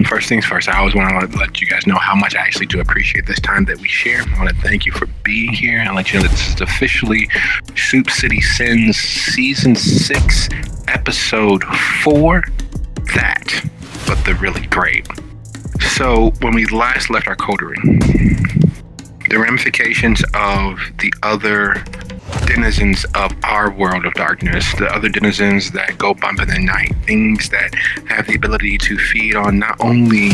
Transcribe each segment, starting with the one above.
First things first, I always want to let you guys know how much I actually do appreciate this time that we share. I want to thank you for being here and let you know that this is officially Soup City Sins Season 6, Episode 4, That, but the really great. So, when we last left our coterie, the ramifications of the other denizens of our world of darkness, the other denizens that go bump in the night, things that have the ability to feed on not only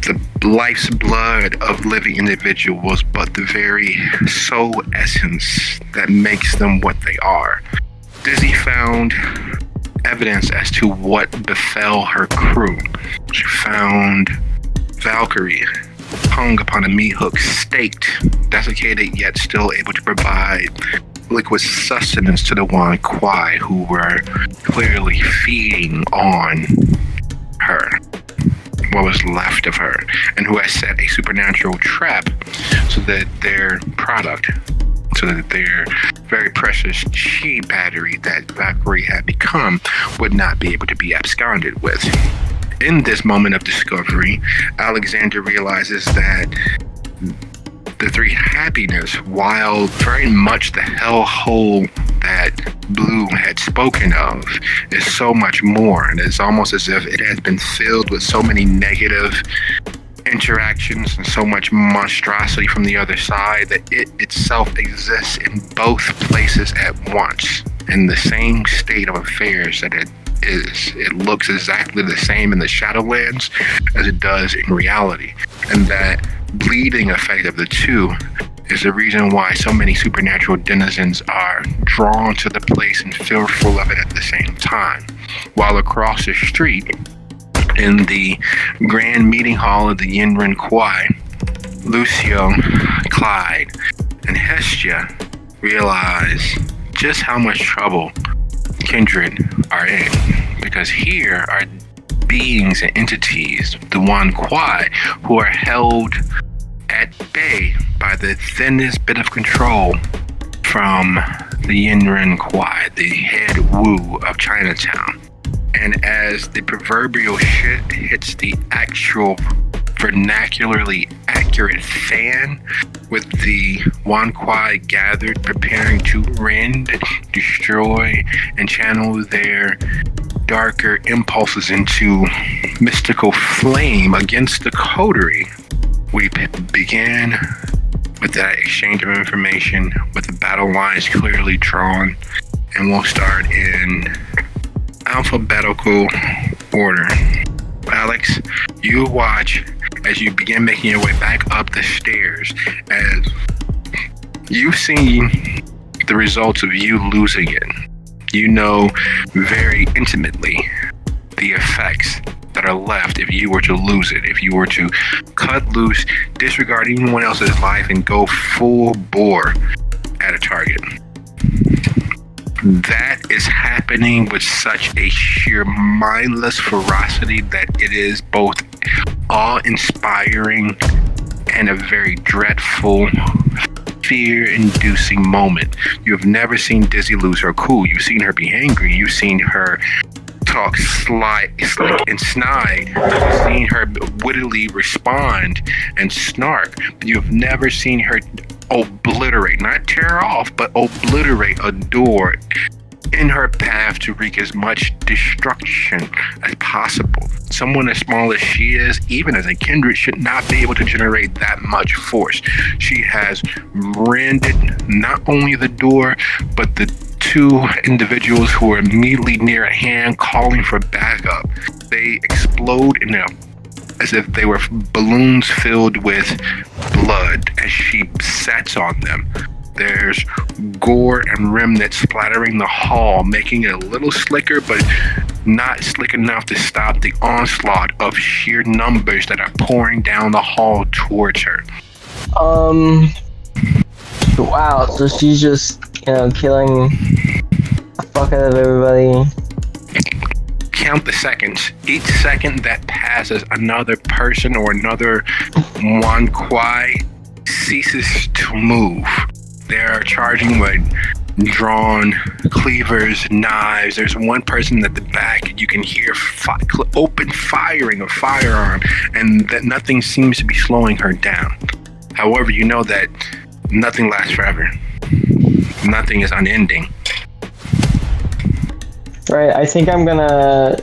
the life's blood of living individuals, but the very soul essence that makes them what they are. Dizzy found evidence as to what befell her crew. She found Valkyrie hung upon a meat hook, staked, desiccated, yet still able to provide liquid sustenance to the Yin Kuei, who were clearly feeding on her, what was left of her, and who had set a supernatural trap so that their product, so that their very precious chi battery that Valkyrie had become would not be able to be absconded with. In this moment of discovery, Alexander realizes that the three happiness, while very much the hellhole that Blue had spoken of, is so much more. And it's almost as if it has been filled with so many negative interactions and so much monstrosity from the other side that it itself exists in both places at once, in the same state of affairs that it is. It looks exactly the same in the Shadowlands as it does in reality. And that bleeding effect of the two is the reason why so many supernatural denizens are drawn to the place and fearful of it at the same time. While across the street, in the grand meeting hall of the Yin Rin Kuei, Lucio, Clyde, and Hestia realize just how much trouble Kindred are in, because here are beings and entities, the Yin Kuei, who are held at bay by the thinnest bit of control from the Yin Rin Kuei, the head Wu of Chinatown. And as the proverbial shit hits the actual vernacularly accurate fan, with the Yin Kuei gathered preparing to rend, destroy, and channel their darker impulses into mystical flame against the coterie, we began with that exchange of information, with the battle lines clearly drawn, and we'll start in alphabetical order. Alex, you watch as you begin making your way back up the stairs, as you've seen the results of you losing it. You know very intimately the effects that are left if you were to lose it, if you were to cut loose, disregard anyone else's life, and go full bore at a target. That is happening with such a sheer mindless ferocity that it is both awe-inspiring and a very dreadful, fear-inducing moment. You have never seen Dizzy lose her cool. You've seen her be angry. You've seen her talk slick and snide. You've seen her wittily respond and snark. But you've never seen her obliterate, not tear off, but obliterate a door in her path to wreak as much destruction as possible. Someone as small as she is, even as a kindred, should not be able to generate that much force. She has rended not only the door, but the two individuals who are immediately near at hand calling for backup. They explode as if they were balloons filled with blood as she sets on them. There's gore and remnants splattering the hall, making it a little slicker, but not slick enough to stop the onslaught of sheer numbers that are pouring down the hall towards her. Wow, so she's just, killing the fuck out of everybody. Count the seconds. Each second that passes, another person or another Yin Kuei ceases to move. They are charging with drawn cleavers, knives. There's one person at the back. You can hear open firing of firearm, and that nothing seems to be slowing her down. However, you know that nothing lasts forever. Nothing is unending. Right, I think I'm gonna.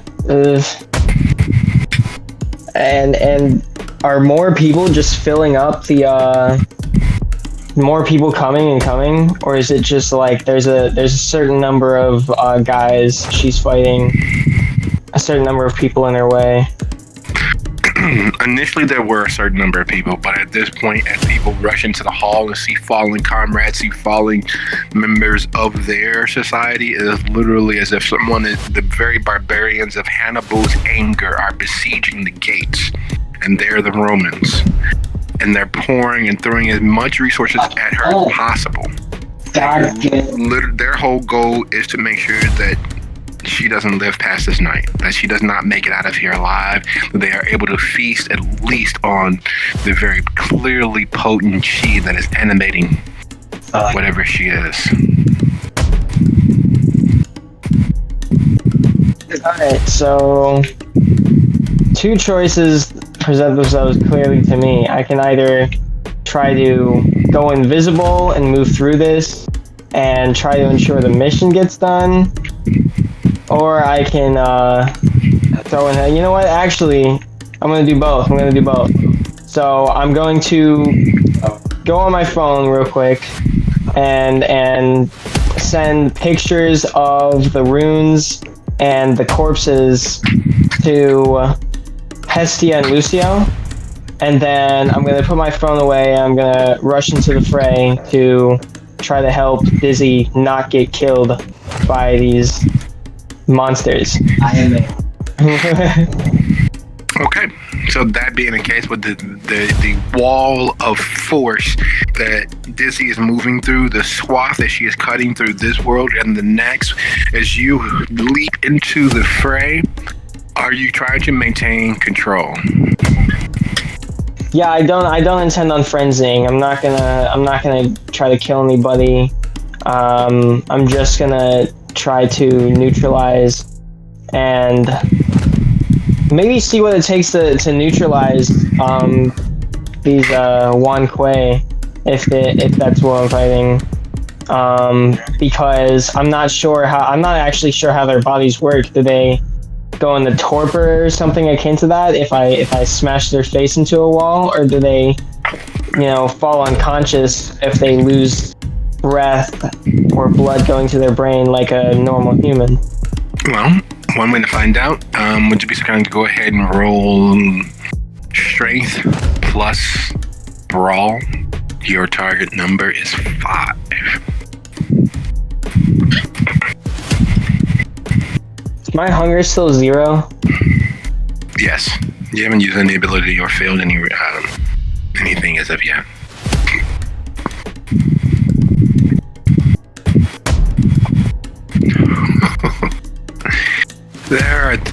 And are more people just filling up the? More people coming, or is it just like there's a certain number of guys she's fighting, a certain number of people in her way? Initially, there were a certain number of people, but at this point, as people rush into the hall and see fallen comrades, see fallen members of their society, it is literally as if the very barbarians of Hannibal's anger are besieging the gates, and they're the Romans. And they're pouring and throwing as much resources at her as possible. Their whole goal is to make sure that she doesn't live past this night, that she does not make it out of here alive, that they are able to feast at least on the very clearly potent chi that is animating whatever she is. Alright, so two choices present themselves clearly to me. I can either try to go invisible and move through this and try to ensure the mission gets done, or I can throw in. You know what? Actually, I'm gonna do both. So I'm going to go on my phone real quick and send pictures of the runes and the corpses to Hestia and Lucio, and then I'm gonna put my phone away. I'm gonna rush into the fray to try to help Dizzy not get killed by these monsters. I am there. Okay, so that being the case, with the wall of force that Dizzy is moving through, the swath that she is cutting through this world and the next, as you leap into the fray, are you trying to maintain control? Yeah, I don't intend on frenzying. I'm not gonna try to kill anybody. I'm just gonna try to neutralize and maybe see what it takes to neutralize these Yin Kuei, if that's what I'm fighting. Because I'm not actually sure how their bodies work. Do they go into torpor or something akin to that if I smash their face into a wall, or do they, fall unconscious if they lose breath or blood going to their brain like a normal human? Well, one way to find out, would you be so kind to go ahead and roll strength plus brawl? Your target number is 5. Is my hunger still 0? Yes. You haven't used any ability or failed anything as of yet.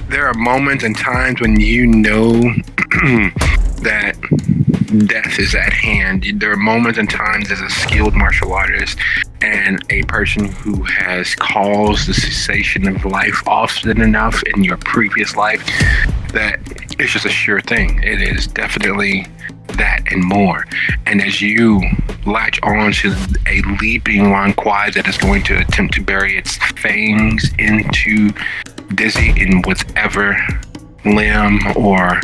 There are moments and times when you know that death is at hand. There are moments and times as a skilled martial artist and a person who has caused the cessation of life often enough in your previous life that it's just a sure thing. It is definitely that and more. And as you latch on to a leaping Yin Kuei that is going to attempt to bury its fangs into Dizzy in whatever limb or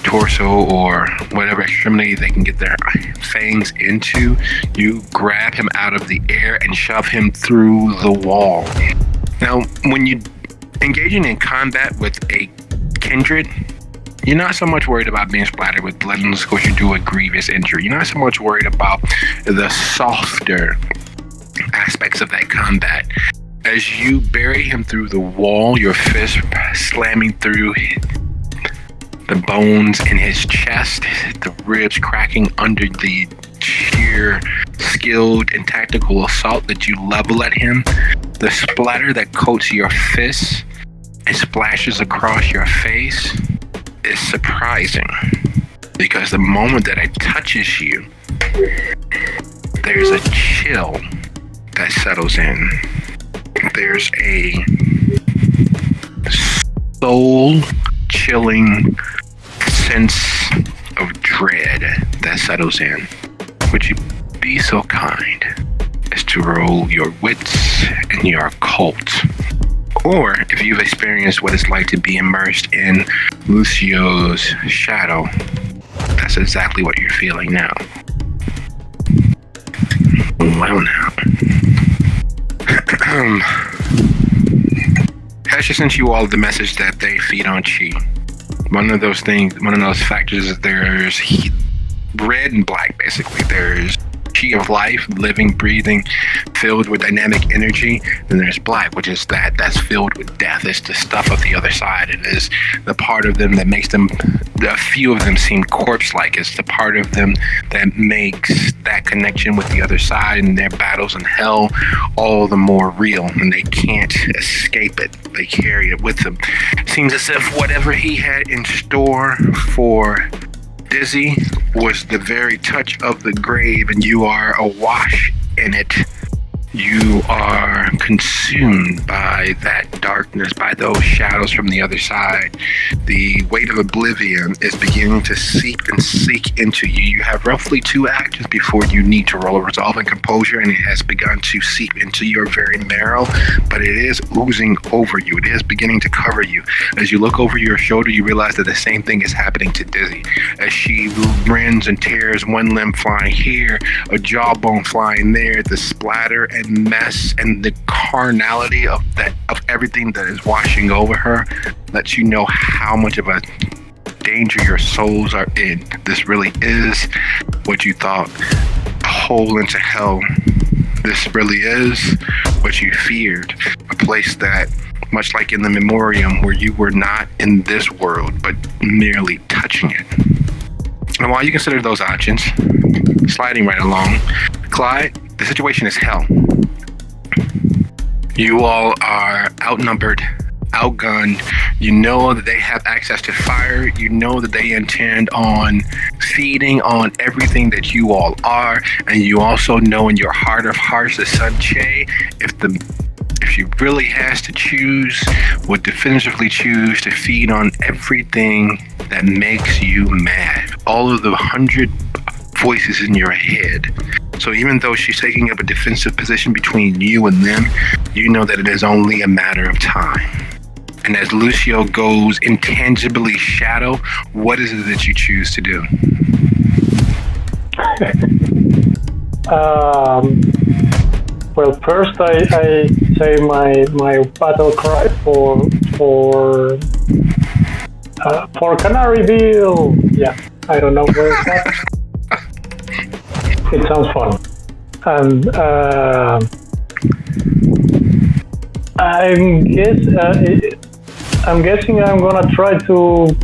torso or whatever extremity they can get their fangs into, you grab him out of the air and shove him through the wall. Now, when you engaging in combat with a kindred, you're not so much worried about being splattered with blood unless, of course, you do a grievous injury. You're not so much worried about the softer aspects of that combat. As you bury him through the wall, your fist slamming through the bones in his chest, the ribs cracking under the sheer skilled and tactical assault that you level at him, the splatter that coats your fists and splashes across your face is surprising, because the moment that it touches you, there's a chill that settles in. There's a soul-chilling sense of dread that settles in. Would you be so kind as to roll your wits and your occult? Or if you've experienced what it's like to be immersed in Lucio's shadow, that's exactly what you're feeling now. Well now. Hesha sent you all the message that they feed on chi. One of those factors is there's red and black, basically. There's chi of life, living, breathing, filled with dynamic energy. Then there's black, which is that's filled with death. It's the stuff of the other side. It is the part of them that makes them, a few of them seem corpse-like. It's the part of them that makes that connection with the other side and their battles in hell all the more real, and they can't escape it. They carry it with them. Seems as if whatever he had in store for Dizzy was the very touch of the grave, and you are awash in it. You are consumed by that darkness, by those shadows from the other side. The weight of oblivion is beginning to seep and seek into you. You have roughly 2 actions before you need to roll a resolve and composure, and it has begun to seep into your very marrow, but it is oozing over you. It is beginning to cover you. As you look over your shoulder, you realize that the same thing is happening to Dizzy. As she rends and tears, one limb flying here, a jawbone flying there, the splatter and mess and the carnality of everything that is washing over her lets you know how much of a danger your souls are in. This really is what you thought, a hole into hell. This really is what you feared, a place that, much like in the memoriam, where you were not in this world but merely touching it. And while you consider those options, sliding right along, Clyde, the situation is hell. You all are outnumbered, outgunned. You know that they have access to fire. You know that they intend on feeding on everything that you all are. And you also know in your heart of hearts that Sun Che, if she really has to choose, would definitively choose to feed on everything that makes you mad. All of the 100 voices in your head. So even though she's taking up a defensive position between you and them, you know that it is only a matter of time. And as Lucio goes intangibly shadow, what is it that you choose to do? Well, first I say my battle cry for Canaryville. Yeah, I don't know where it's at. It sounds fun. And I'm guessing I'm gonna try to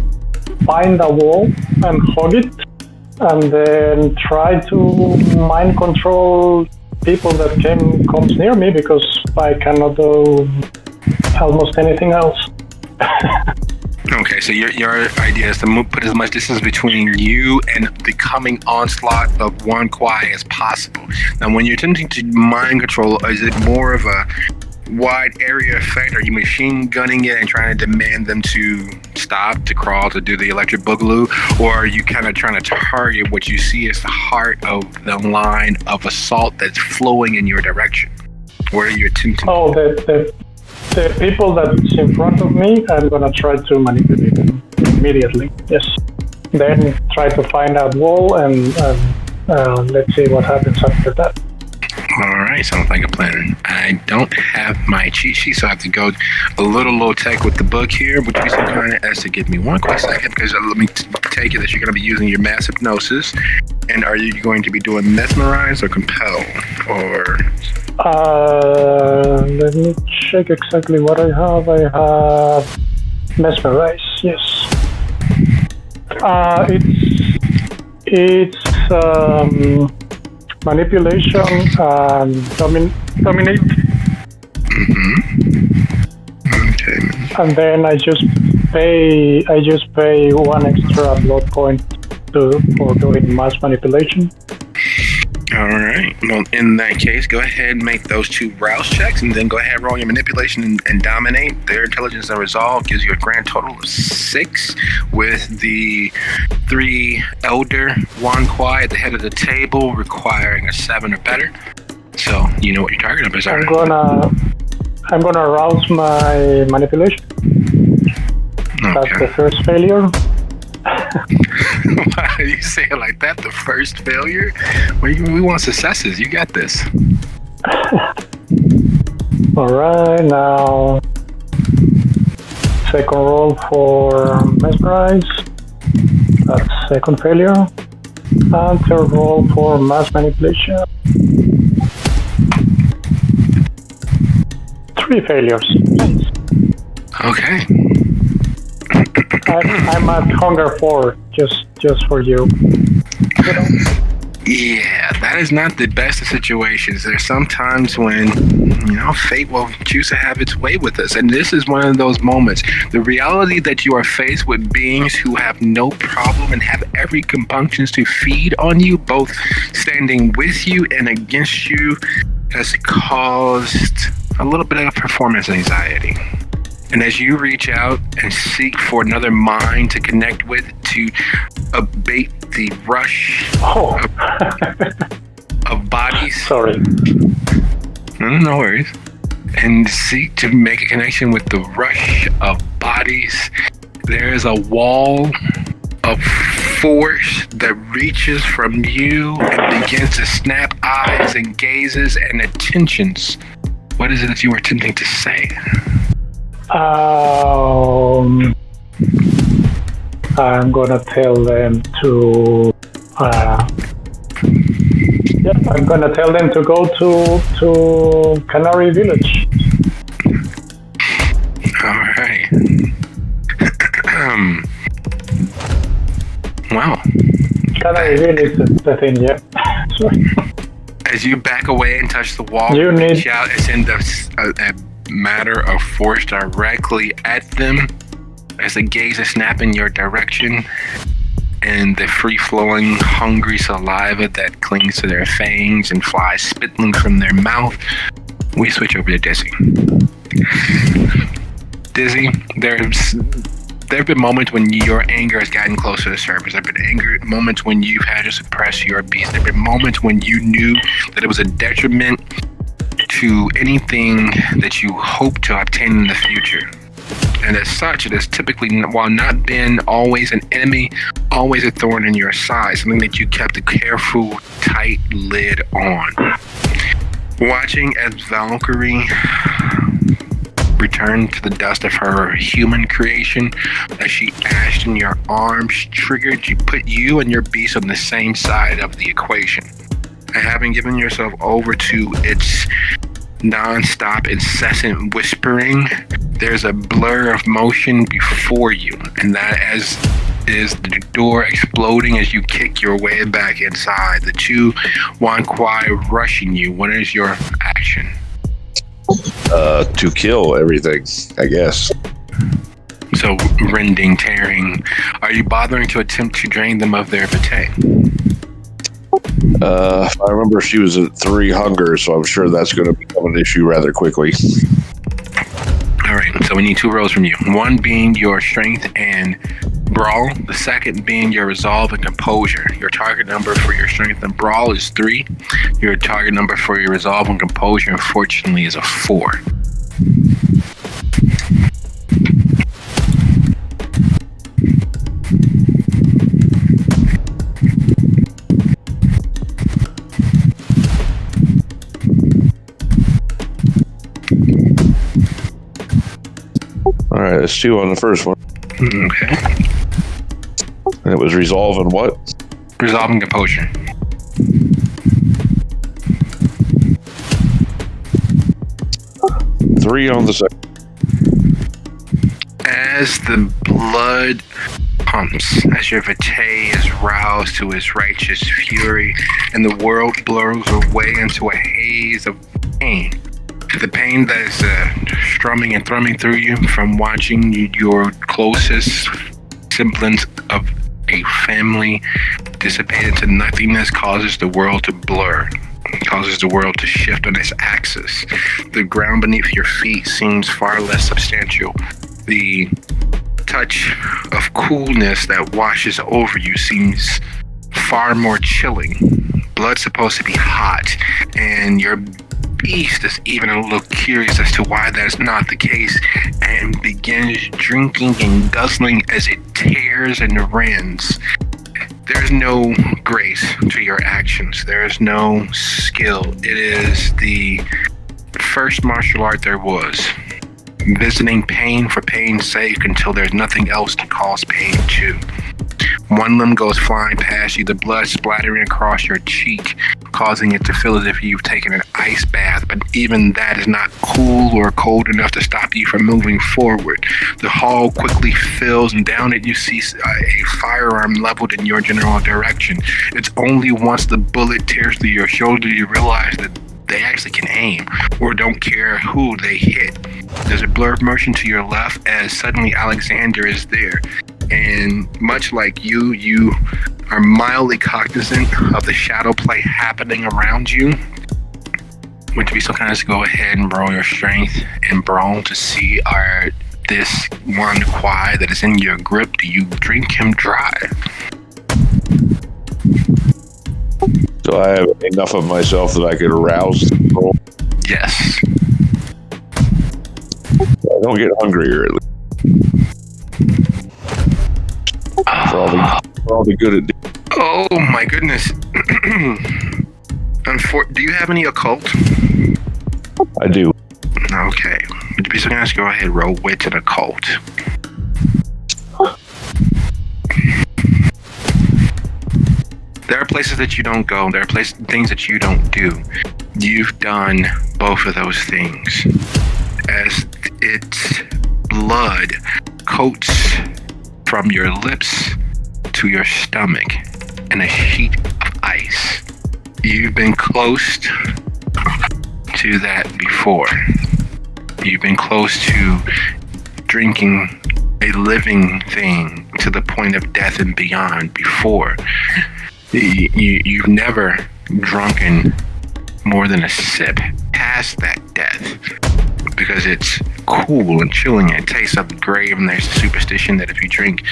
find a wall and hug it, and then try to mind control people that comes near me, because I cannot do almost anything else. Okay, so your idea is to put as much distance between you and the coming onslaught of one Kuei as possible. Now, when you're attempting to mind control, is it more of a wide area effect? Are you machine gunning it and trying to demand them to stop, to crawl, to do the electric boogaloo? Or are you kind of trying to target what you see as the heart of the line of assault that's flowing in your direction? Where are you attempting? Oh, the people that's in front of me, I'm gonna try to manipulate them immediately. Yes. Then try to find out wall, and let's see what happens after that. All right, sounds like a plan. I don't have my cheat sheet, so I have to go a little low tech with the book here. Would you be so kind as to give me one quick second? Because let me take it that you're going to be using your mass hypnosis. And are you going to be doing mesmerize or compel? Or Let me check exactly what I have. I have mesmerize. Yes. It's manipulation and dominate. Okay. And then I just pay one extra blood point for doing mass manipulation. All right. Well, in that case, go ahead and make those 2 rouse checks, and then go ahead and roll your manipulation and dominate. Their intelligence and resolve gives you a grand total of 6, with the 3 elder Wan Kuei at the head of the table requiring a 7 or better. So you know what your target numbers are. I'm gonna rouse my manipulation. Okay. That's the first failure. Why do you say it like that? The first failure? We want successes. You got this. Alright, now second roll for mesmerize. That's second failure. And third roll for mass manipulation. 3 failures. Okay. I'm at hunger 4, just for you. Yeah, that is not the best of situations. There's sometimes when, fate will choose to have its way with us. And this is one of those moments. The reality that you are faced with beings who have no problem and have every compunctions to feed on you, both standing with you and against you, has caused a little bit of performance anxiety. And as you reach out and seek for another mind to connect with, to abate the rush of bodies. Sorry. No worries. And seek to make a connection with the rush of bodies, there is a wall of force that reaches from you and begins to snap eyes and gazes and attentions. What is it that you were attempting to say? I'm gonna tell them to. I'm gonna tell them to go to Canary Village. All right. Wow. Canary Village is the thing, yeah. Sorry. As you back away and touch the wall, You need- reach out and send a matter of force directly at them as the gaze is snapping your direction and the free-flowing hungry saliva that clings to their fangs and flies spitting from their mouth. We switch over to Dizzy. Dizzy, there have been moments when your anger has gotten close to the surface. There have been moments when you've had to suppress your beast. There have been moments when you knew that it was a detriment to anything that you hope to obtain in the future. And as such, it has typically, while not been always an enemy, always a thorn in your side, something that you kept a careful, tight lid on. Watching as Valkyrie returned to the dust of her human creation, as she ashed in your arms triggered, she put you and your beast on the same side of the equation. And having given yourself over to its non-stop, incessant whispering, there's a blur of motion before you, and that is the door exploding as you kick your way back inside. The 2 Wan Kuei rushing you. What is your action? To kill everything, I guess. So, rending, tearing. Are you bothering to attempt to drain them of their vitae? I remember she was at 3 hunger, so I'm sure that's going to become an issue rather quickly. All right, so we need 2 rolls from you. 1 being your strength and brawl, the second being your resolve and composure. Your target number for your strength and brawl is 3. Your target number for your resolve and composure, unfortunately, is a 4. All right, that's 2 on the first one. Okay. And it was resolve and what? Resolve and composure. 3 on the second. As the blood pumps, as your vitae is roused to its righteous fury, and the world blurs away into a haze of pain. The pain that is strumming and thrumming through you from watching your closest semblance of a family dissipate into nothingness causes the world to blur. Causes the world to shift on its axis. The ground beneath your feet seems far less substantial. The touch of coolness that washes over you seems far more chilling. Blood's supposed to be hot, and your beast is even a little curious as to why that's not the case, and begins drinking and guzzling as it tears and rends. There's no grace to your actions. There's no skill. It is the first martial art there was. Visiting pain for pain's sake until there's nothing else to cause pain to. One limb goes flying past you, the blood splattering across your cheek, causing it to feel as if you've taken an ice bath, but even that is not cool or cold enough to stop you from moving forward. The hall quickly fills, and down it you see a firearm leveled in your general direction. It's only once the bullet tears through your shoulder you realize that they actually can aim, or don't care who they hit. There's a blurred motion to your left as suddenly Alexander is there. And much like you are mildly cognizant of the shadow play happening around you. Would you be so kind as to go ahead and roll your strength and brawl to see this one Kuei that is in your grip, do you drink him dry? So I have enough of myself that I could arouse the roll. Yes. I don't get hungrier at least. For all the good it did. Oh my goodness. Do you have any occult? I do. Okay. Would you be so kind to go ahead and roll wit and occult? There are places that you don't go. There are things that you don't do. You've done both of those things. As its blood coats from your lips to your stomach in a sheet of ice. You've been close to that before. You've been close to drinking a living thing to the point of death and beyond before. You've never drunken more than a sip past that death because it's cool and chilling and it tastes of the grave, and there's a superstition that if you drink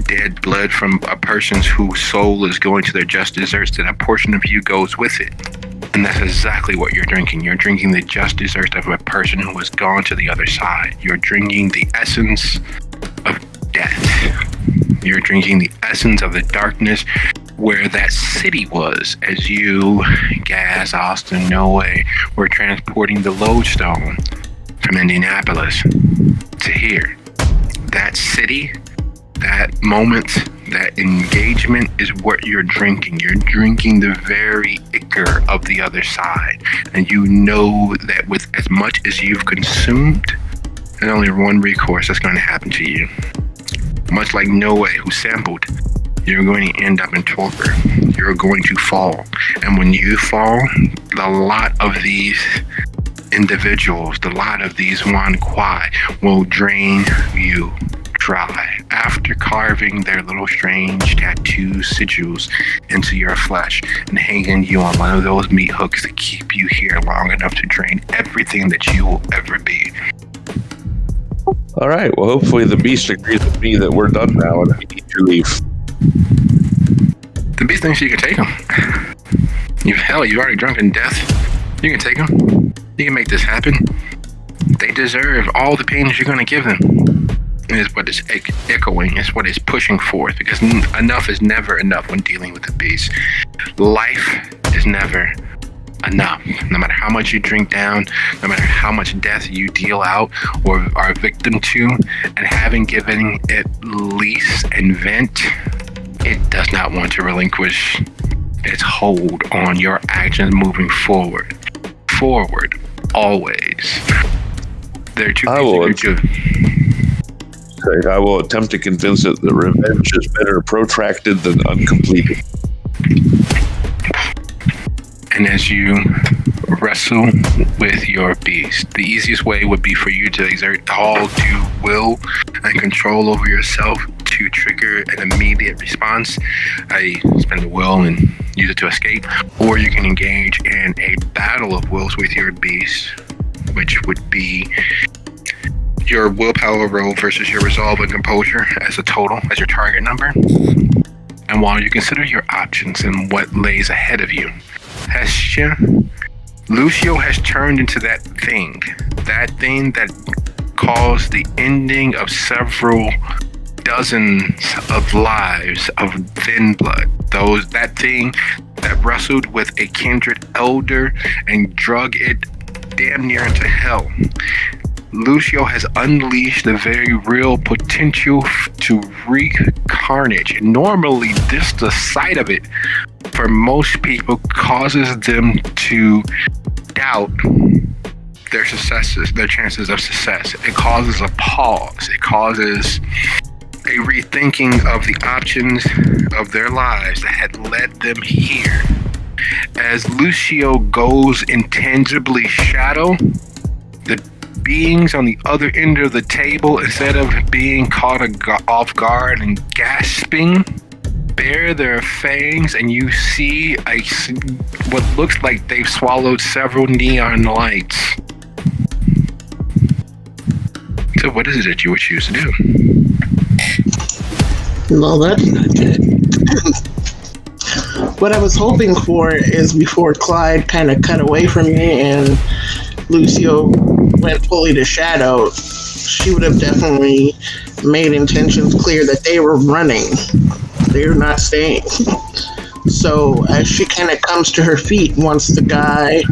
dead blood from a person whose soul is going to their just desserts, that a portion of you goes with it. And that's exactly what you're drinking. You're drinking the just desserts of a person who has gone to the other side. You're drinking the essence of death. You're drinking the essence of the darkness where that city was as you, Gaz, Austin, Noe, were transporting the lodestone from Indianapolis to here. That city, that moment, that engagement is what you're drinking. You're drinking the very ichor of the other side. And you know that with as much as you've consumed, there's only one recourse that's going to happen to you. Much like Noe, who sampled, you're going to end up in torpor. You're going to fall. And when you fall, a lot of these individuals, the lot of these one Kuei will drain you dry after carving their little strange tattoo sigils into your flesh and hanging you on one of those meat hooks to keep you here long enough to drain everything that you will ever be. All right. Well, hopefully the beast agrees with me that we're done now and we need to leave. The beast thinks you can take them. You've already drunken death. You can take them. You can make this happen. They deserve all the pain that you're going to give them. Is what is echoing, is what is pushing forth, because enough is never enough when dealing with the beast. Life is never enough. No matter how much you drink down, no matter how much death you deal out or are a victim to, and having given it lease and vent, it does not want to relinquish its hold on your actions moving forward. Forward, always. There are two I things will- you can do. I will attempt to convince it that revenge is better protracted than uncompleted. And as you wrestle with your beast, the easiest way would be for you to exert all due will and control over yourself to trigger an immediate response. I spend the will and use it to escape, or you can engage in a battle of wills with your beast, which would be your willpower roll versus your resolve and composure as a total, as your target number. And while you consider your options and what lays ahead of you, Hestia, Lucio has turned into that thing that caused the ending of several dozens of lives of thin blood. That thing that wrestled with a kindred elder and drug it damn near into hell. Lucio has unleashed the very real potential to wreak carnage. Normally, the sight of it, for most people, causes them to doubt their chances of success. It causes a pause. It causes a rethinking of the options of their lives that had led them here. As Lucio goes intangibly shadow, the beings on the other end of the table, instead of being caught off guard and gasping, bare their fangs, and you see what looks like they've swallowed several neon lights. So what is it that you would choose to do? No, that's not good. What I was hoping for is before Clyde kind of cut away from me and Lucio went fully to shadow, she would have definitely made intentions clear that they were running. They're not staying. So as she kind of comes to her feet, once the guy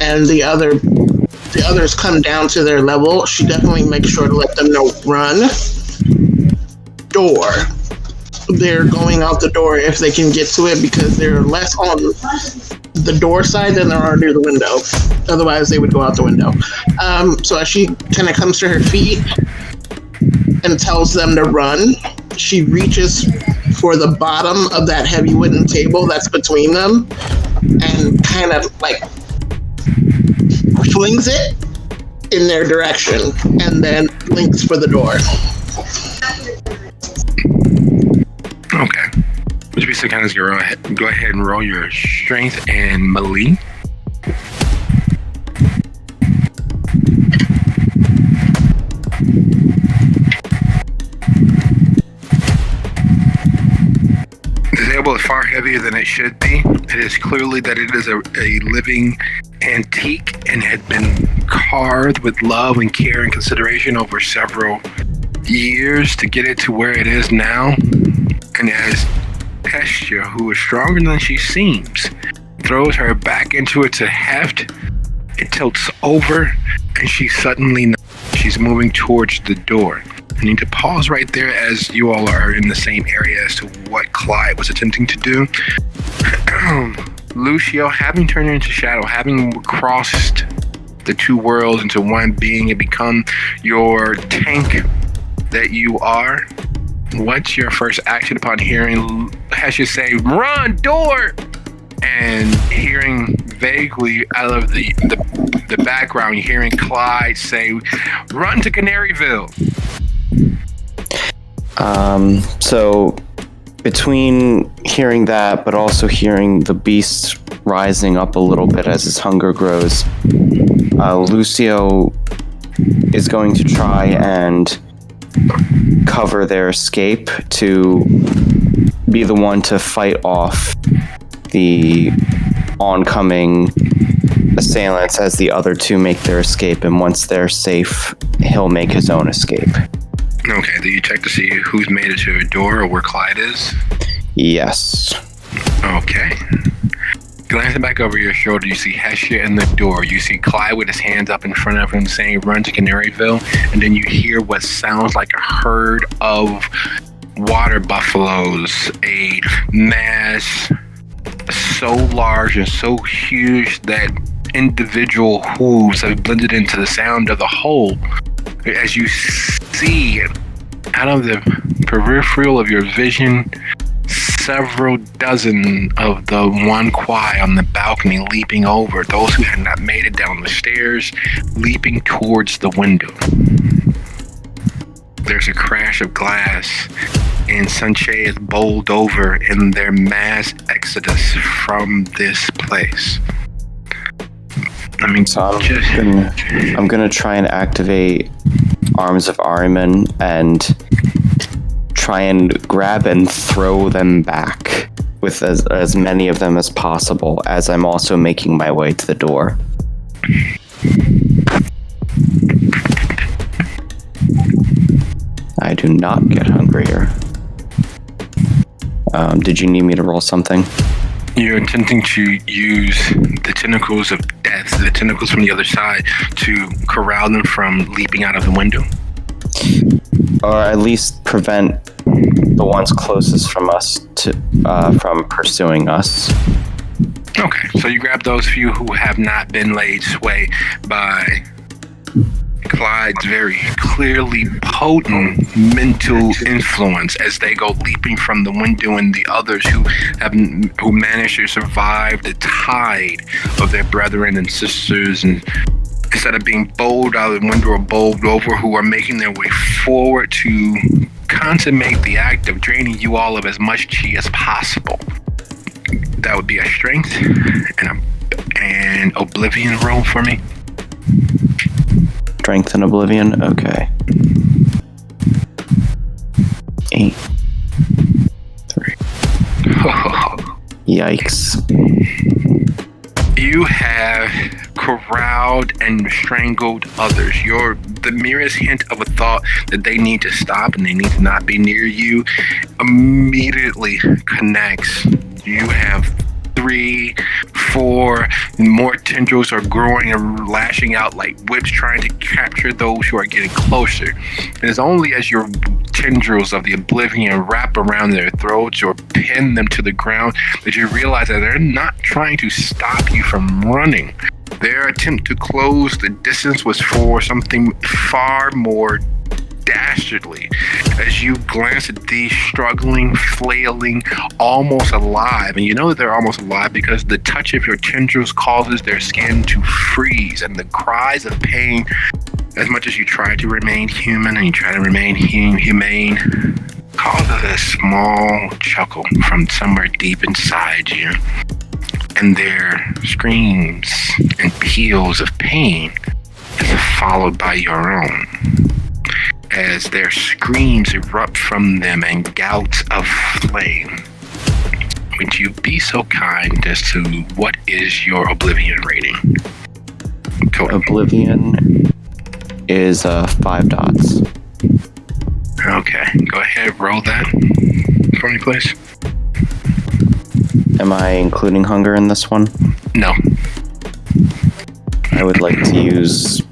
and the others come down to their level, she definitely makes sure to let them know, run, door. They're going out the door if they can get to it, because they're less on the door side than there are near the window. Otherwise, they would go out the window. So as she kind of comes to her feet and tells them to run, she reaches for the bottom of that heavy wooden table that's between them and kind of like flings it in their direction and then links for the door. Okay. Which means to kind of go ahead and roll your strength and melee. The table is far heavier than it should be. It is clearly that it is a living antique and had been carved with love and care and consideration over several years to get it to where it is now. And as Hestia, who is stronger than she seems, throws her back into it to heft, it tilts over and she's moving towards the door. I need to pause right there as you all are in the same area as to what Clyde was attempting to do. Lucio, having turned into shadow, having crossed the two worlds into one being and become your tank that you are, what's your first action upon hearing Hestia say, run, door? And hearing vaguely out of the background, you're hearing Clyde say, run to Canaryville. So between hearing that, but also hearing the beast rising up a little bit as his hunger grows, Lucio is going to try and cover their escape, to be the one to fight off the oncoming assailants as the other two make their escape, and once they're safe, he'll make his own escape. Okay, do you check to see who's made it to a door or where Clyde is? Yes. Okay. Glancing back over your shoulder, you see Hestia in the door. You see Clyde with his hands up in front of him saying, run to Canaryville. And then you hear what sounds like a herd of water buffaloes, a mass so large and so huge that individual hooves have blended into the sound of the whole. As you see out of the peripheral of your vision, several dozen of the one Kuei on the balcony leaping over, those who had not made it down the stairs, leaping towards the window. There's a crash of glass, and Sanche is bowled over in their mass exodus from this place. I mean, So I'm gonna try and activate Arms of Ahriman and try and grab and throw them back with as many of them as possible, as I'm also making my way to the door. I do not get hungrier. Did you need me to roll something? You're attempting to use the tentacles of death, the tentacles from the other side, to corral them from leaping out of the window? Or at least prevent the ones closest from us from pursuing us. Okay, so you grab those few who have not been laid sway by Clyde's very clearly potent mental influence as they go leaping from the window, and the others who manage to survive the tide of their brethren and sisters, and instead of being bowled out of the window or bowled over, who are making their way forward to consummate the act of draining you all of as much chi as possible. That would be a strength and oblivion roll for me. Strength and Oblivion? Okay. 8. 3. Yikes. You have corralled and strangled others. The merest hint of a thought that they need to stop and they need to not be near you immediately connects. You have 3, 4 more tendrils are growing and lashing out like whips, trying to capture those who are getting closer. And it's only as your tendrils of the oblivion wrap around their throats or pin them to the ground that you realize that they're not trying to stop you from running. Their attempt to close the distance was for something far more dastardly. As you glance at these struggling, flailing, almost alive, and you know that they're almost alive because the touch of your tendrils causes their skin to freeze, and the cries of pain, as much as you try to remain human and you try to remain humane, causes a small chuckle from somewhere deep inside you. And their screams and peals of pain is followed by your own, as their screams erupt from them and gouts of flame. Would you be so kind as to what is your Oblivion rating? Total. Oblivion is 5 dots. Okay, go ahead, roll that for me, please. Am I including hunger in this one? No. I would like to use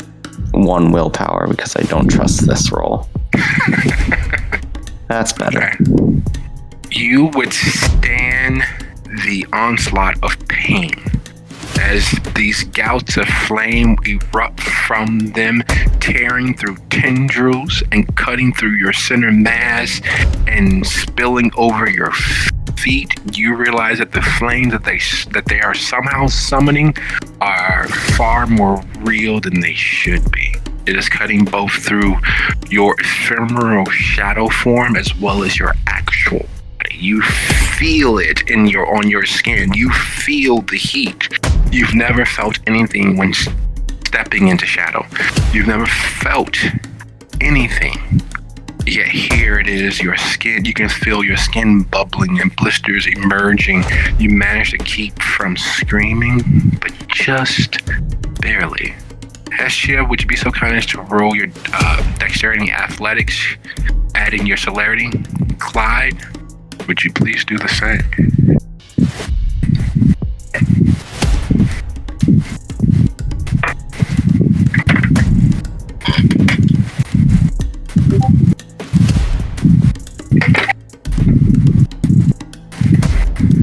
1 willpower because I don't trust this roll. That's better. Okay. You would stand the onslaught of pain as these gouts of flame erupt from them, tearing through tendrils and cutting through your center mass and spilling over your feet. You realize that the flames that they are somehow summoning are far more real than they should be. It is cutting both through your ephemeral shadow form as well as your actual body. You feel it on your skin. You feel the heat. You've never felt anything when stepping into shadow. You've never felt anything. Yet here it is, your skin, you can feel your skin bubbling and blisters emerging. You manage to keep from screaming, but just barely. Hestia, would you be so kind as to roll your dexterity and athletics, adding your celerity? Clyde, would you please do the same?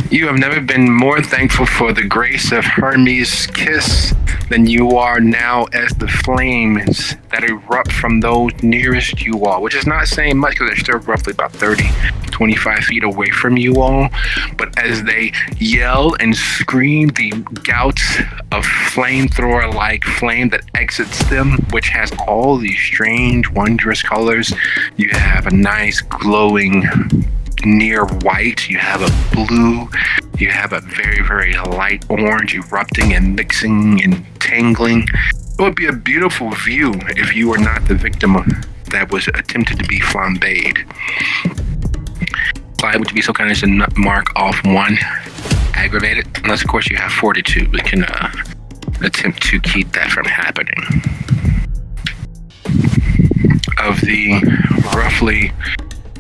You have never been more thankful for the grace of Hermes' kiss than you are now as the flames that erupt from those nearest you all, which is not saying much because they're still roughly about 30, 25 feet away from you all. But as they yell and scream, the gouts of flamethrower-like flame that exits them, which has all these strange, wondrous colors. You have a nice glowing near white, you have a blue, you have a very, very light orange erupting and mixing and tangling. It would be a beautiful view if you were not the victim that was attempted to be flambéed. Clyde, would you be so kind as to mark off one aggravated? Unless, of course, you have fortitude. We can attempt to keep that from happening. Of the roughly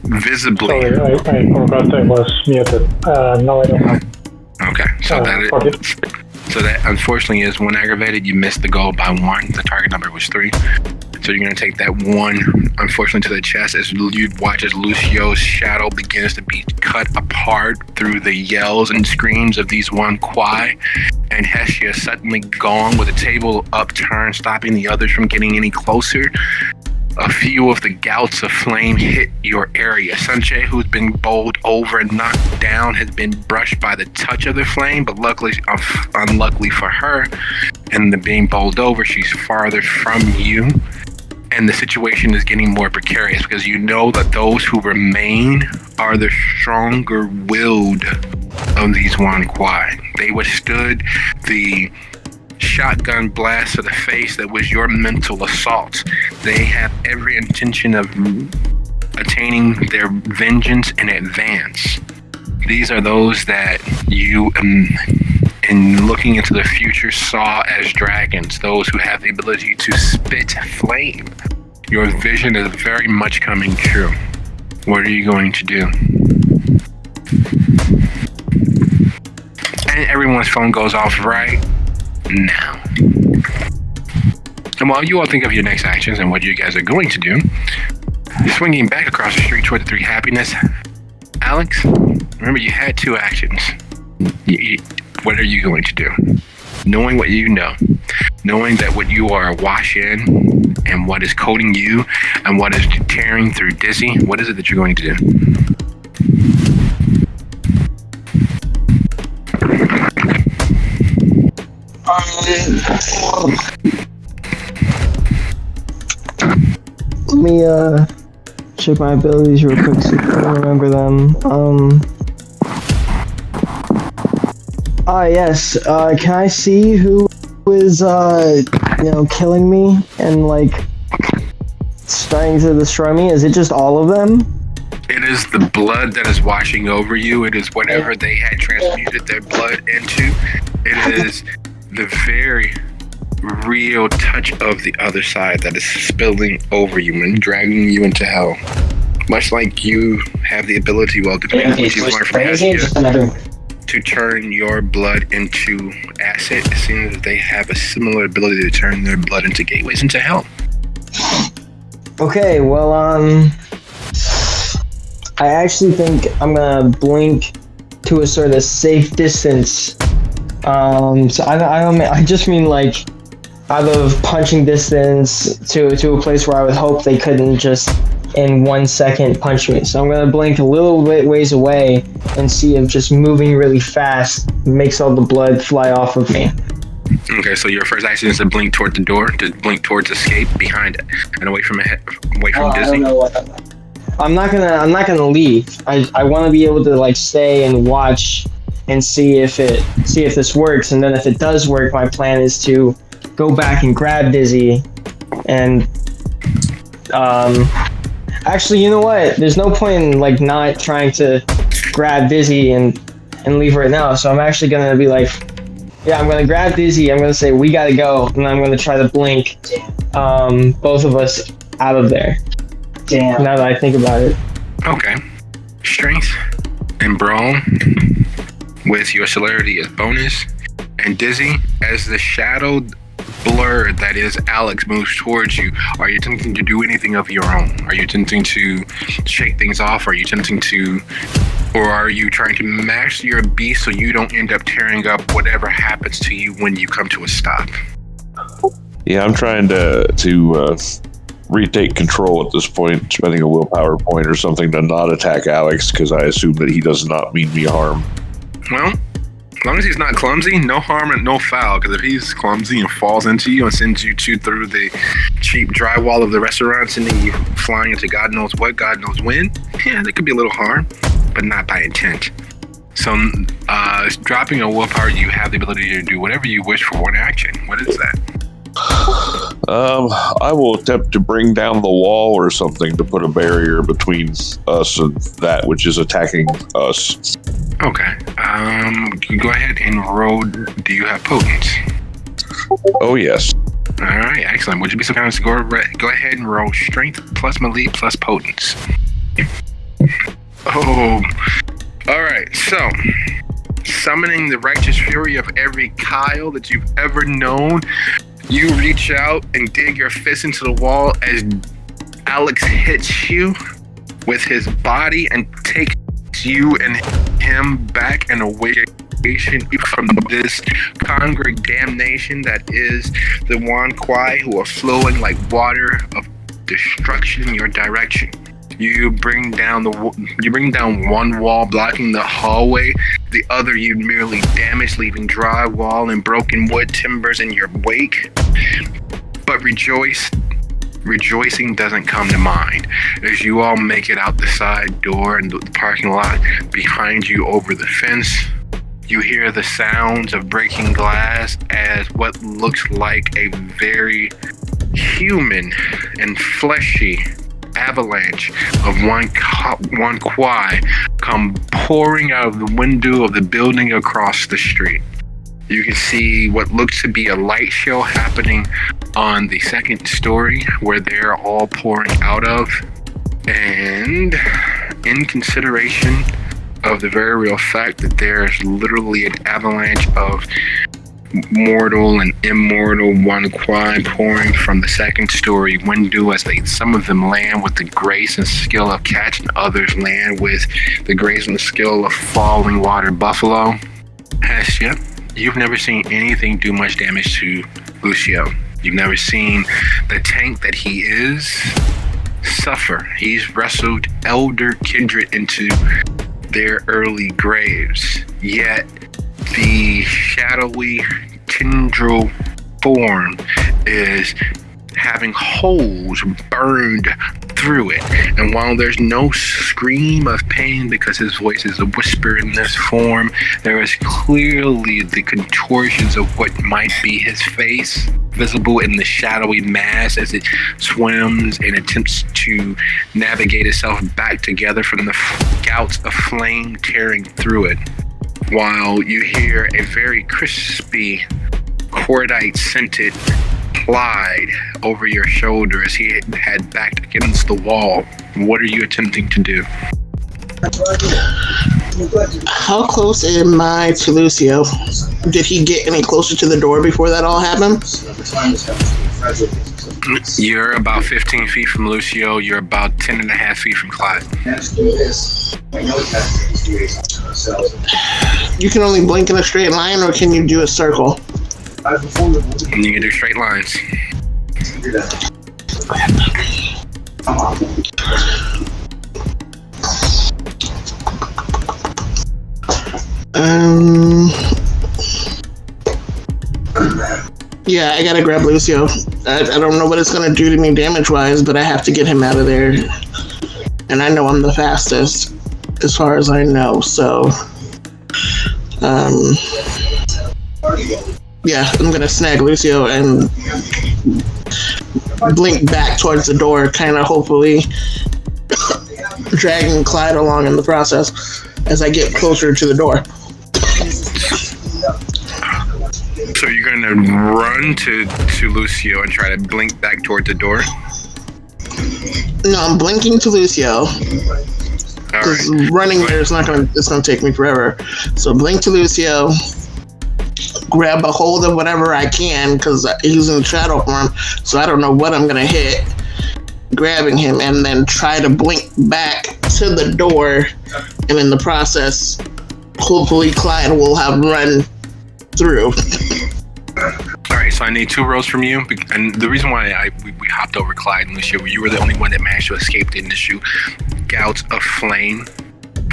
visibly. Sorry, I forgot I was muted. No, I don't have. Okay, so that unfortunately is one aggravated. You missed the goal by one. The target number was 3. So you're going to take that one, unfortunately, to the chest as you watch as Lucio's shadow begins to be cut apart through the yells and screams of these one Kuei. And Hestia suddenly gone with the table upturned, stopping the others from getting any closer. A few of the gouts of flame hit your area. Sanche, who's been bowled over and knocked down, has been brushed by the touch of the flame, but luckily, unluckily for her, and the being bowled over, she's farther from you. And the situation is getting more precarious because you know that those who remain are the stronger willed of these one Kuei. They withstood the shotgun blast to the face that was your mental assault. They have every intention of attaining their vengeance in advance. These are those that you, in looking into the future, saw as dragons, those who have the ability to spit flame. Your vision is very much coming true. What are you going to do? And everyone's phone goes off right now. And while you all think of your next actions and what you guys are going to do, swinging back across the street toward the 3 happiness, Alex, remember you had 2 actions. What are you going to do? Knowing what you know, knowing that what you are awash in and what is coating you and what is tearing through Dizzy, what is it that you're going to do? Let me check my abilities real quick so I can remember them. Yes. Can I see who is killing me and like starting to destroy me? Is it just all of them? It is the blood that is washing over you. It is whatever they had transmuted their blood into. It is the very real touch of the other side that is spilling over you and dragging you into hell. Much like you have the ability, well, depending on what you've learned from Hestia, to turn your blood into acid. It seems that they have a similar ability to turn their blood into gateways into hell. Okay, well, I actually think I'm gonna blink to a sort of safe distance. So I just mean like out of punching distance to a place where I would hope they couldn't just in 1 second punch me. So I'm gonna blink a little bit ways away and see if just moving really fast makes all the blood fly off of me. Okay, so your first action is to blink toward the door, to blink towards escape behind it, and away from Dizzy. I don't know what I'm not gonna leave. I want to be able to like stay and watch and see if this works, and then if it does work, my plan is to go back and grab Dizzy and actually, you know what? There's no point in like not trying to grab Dizzy and leave right now. So I'm actually gonna be like, yeah, I'm gonna grab Dizzy. I'm gonna say we gotta go, and I'm gonna try to blink both of us out of there. Damn. Now that I think about it. Okay. Strength and brawn with your celerity as bonus, and Dizzy as the shadow blur that is Alex moves towards you, are you attempting to do anything of your own? Are you attempting to shake things off? Are you attempting to, or are you trying to master your beast so you don't end up tearing up whatever happens to you when you come to a stop? Yeah, I'm trying to retake control at this point, spending a willpower point or something to not attack Alex, because I assume that he does not mean me harm. Well, as long as he's not clumsy, no harm and no foul. Because if he's clumsy and falls into you and sends you through the cheap drywall of the restaurant, sending you flying into God knows what, God knows when, yeah, there could be a little harm, but not by intent. So, dropping a willpower, you have the ability to do whatever you wish for one action. What is that? I will attempt to bring down the wall or something to put a barrier between us and that which is attacking us. Okay. Go ahead and roll. Do you have potence? Oh, yes. All right, excellent. Would you be so kind as to go ahead and roll strength plus melee plus potence? Oh. All right, so summoning the righteous fury of every Kyle that you've ever known, you reach out and dig your fist into the wall as Alex hits you with his body and takes you and him back and away from this congregate damnation that is the Yin Kuei, who are flowing like water of destruction in your direction. You bring down one wall blocking the hallway, the other you merely damage, leaving drywall and broken wood timbers in your wake. But rejoicing doesn't come to mind as you all make it out the side door and the parking lot behind you over the fence. You hear the sounds of breaking glass as what looks like a very human and fleshy avalanche of Yin Kuei come pouring out of the window of the building across the street. You can see what looks to be a light show happening on the second story where they're all pouring out of. And in consideration of the very real fact that there's literally an avalanche of mortal and immortal Yin Kuei pouring from the second story window, as some of them land with the grace and skill of catch, and others land with the grace and the skill of falling water buffalo. Hestia, you've never seen anything do much damage to Lucio. You've never seen the tank that he is suffer. He's wrestled elder kindred into their early graves, yet the shadowy tendril form is having holes burned through it. And while there's no scream of pain because his voice is a whisper in this form, there is clearly the contortions of what might be his face visible in the shadowy mass as it swims and attempts to navigate itself back together from the gouts of flame tearing through it. While you hear a very crispy, cordite scented Clyde over your shoulder as he had backed against the wall. What are you attempting to do? How close am I to Lucio? Did he get any closer to the door before that all happened? You're about 15 feet from Lucio. You're about 10 and a half feet from Clyde. You can only blink in a straight line, or can you do a circle? You can do straight lines. Yeah, I gotta grab Lucio. I don't know what it's gonna do to me damage-wise, but I have to get him out of there. And I know I'm the fastest, as far as I know, so... yeah, I'm gonna snag Lucio and blink back towards the door, kind of hopefully dragging Clyde along in the process as I get closer to the door. So you're going to run to Lucio and try to blink back towards the door? No, I'm blinking to Lucio. Because running there is it's gonna take me forever. So blink to Lucio, grab a hold of whatever I can because he's in shadow form, so I don't know what I'm gonna hit. Grabbing him and then try to blink back to the door, and in the process, hopefully Clyde will have run through. All right, so I need 2 rolls from you, and the reason why we hopped over Clyde and Lucia, you were the only one that managed to escape the initial gouts of flame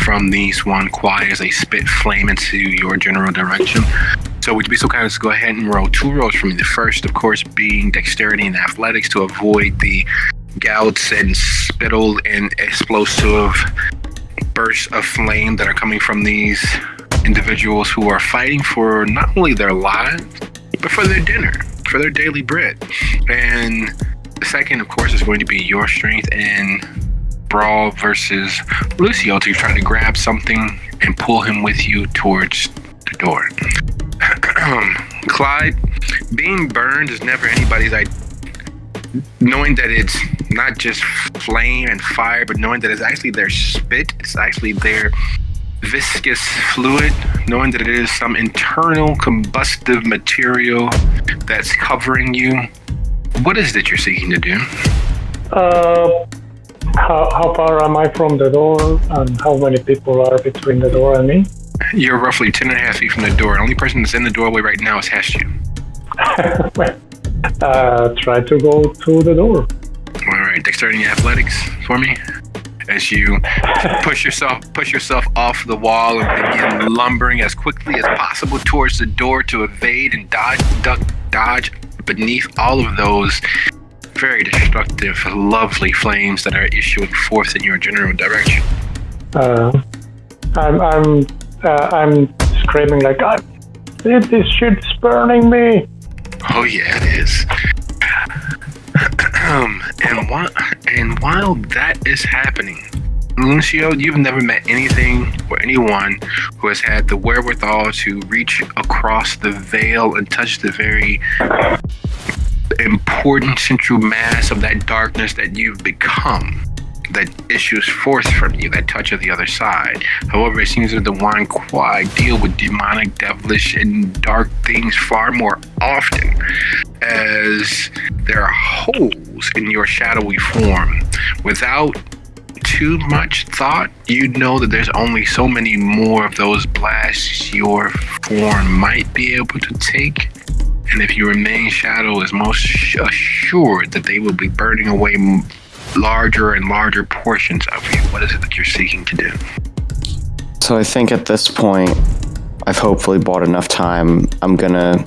from these one Kuei as they spit flame into your general direction. So would you be so kind as to go ahead and roll 2 rolls from me? The first, of course, being dexterity and athletics to avoid the gouts and spittle and explosive bursts of flame that are coming from these individuals who are fighting for not only their lives, but for their dinner, for their daily bread. And the second, of course, is going to be your strength in brawl versus Lucio to try to grab something and pull him with you towards the door. Clyde, being burned is never anybody's idea. Knowing that it's not just flame and fire, but knowing that it's actually their spit, it's actually their viscous fluid, knowing that it is some internal combustive material that's covering you. What is it you're seeking to do? How far am I from the door, and how many people are between the door and me? You're roughly 10.5 feet from the door. The only person that's in the doorway right now is Hestia. Try to go to the door. All right, dexterity and athletics for me. As you push yourself off the wall and begin lumbering as quickly as possible towards the door to evade and dodge beneath all of those very destructive, lovely flames that are issuing forth in your general direction. I'm screaming like, this shit's burning me. Oh yeah, it is. And while that is happening, Lucio, you've never met anything or anyone who has had the wherewithal to reach across the veil and touch the very important central mass of that darkness that you've become, that issues forth from you, that touch of the other side. However, it seems that the Yin Kuei deal with demonic, devilish, and dark things far more often, as there are holes in your shadowy form. Without too much thought, you know that there's only so many more of those blasts your form might be able to take. And if you remain shadow, is most assured that they will be burning away larger and larger portions of you. What is it that you're seeking to do? So I think at this point, I've hopefully bought enough time. I'm gonna